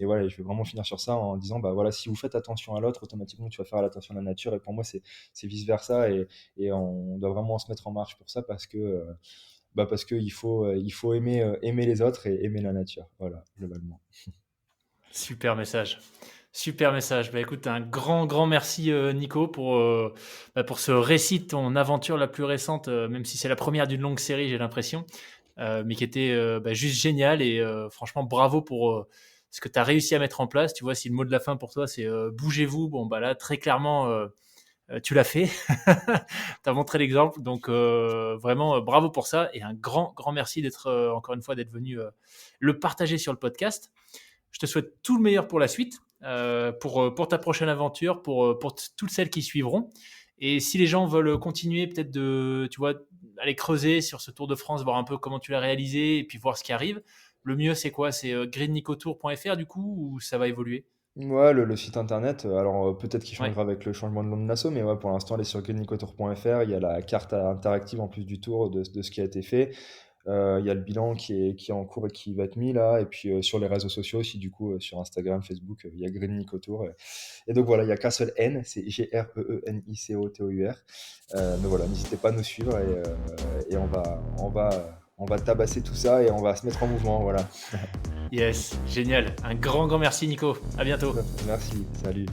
voilà, je vais vraiment finir sur ça en disant, bah voilà, si vous faites attention à l'autre, automatiquement tu vas faire attention à la nature. Et pour moi, c'est vice versa. Et on doit vraiment se mettre en marche pour ça parce que il faut aimer les autres et aimer la nature. Voilà, globalement. Super message. Super message. Bah, écoute, un grand merci, Nico pour ce récit de ton aventure la plus récente, même si c'est la première d'une longue série, j'ai l'impression, mais qui était, juste géniale et franchement bravo pour, ce que tu as réussi à mettre en place. Tu vois, si le mot de la fin pour toi, c'est, bougez-vous, bon, bah, là, très clairement, tu l'as fait. Tu as montré l'exemple, donc vraiment, bravo pour ça et un grand merci d'être, encore une fois, d'être venu, le partager sur le podcast. Je te souhaite tout le meilleur pour la suite, pour ta prochaine aventure, pour toutes celles qui suivront. Et si les gens veulent continuer, peut-être tu vois, aller creuser sur ce Tour de France, voir un peu comment tu l'as réalisé et puis voir ce qui arrive, le mieux, c'est quoi? C'est greennicotour.fr du coup, ou ça va évoluer? Ouais, le site internet, alors peut-être qu'il Ouais, changera avec le changement de nom de l'asso, mais ouais, pour l'instant, elle est sur greennicotour.fr. Il y a la carte interactive en plus du tour de ce qui a été fait. Il y a le bilan qui est en cours et qui va être mis là. Et puis sur les réseaux sociaux aussi, du coup, sur Instagram, Facebook, il y a Green Nico Tour. Et donc voilà, il n'y a qu'un seul N, c'est Greennicotour. Mais voilà, n'hésitez pas à nous suivre et on va tabasser tout ça et on va se mettre en mouvement. Voilà. yes, génial. Un grand merci Nico. À bientôt. Merci, salut.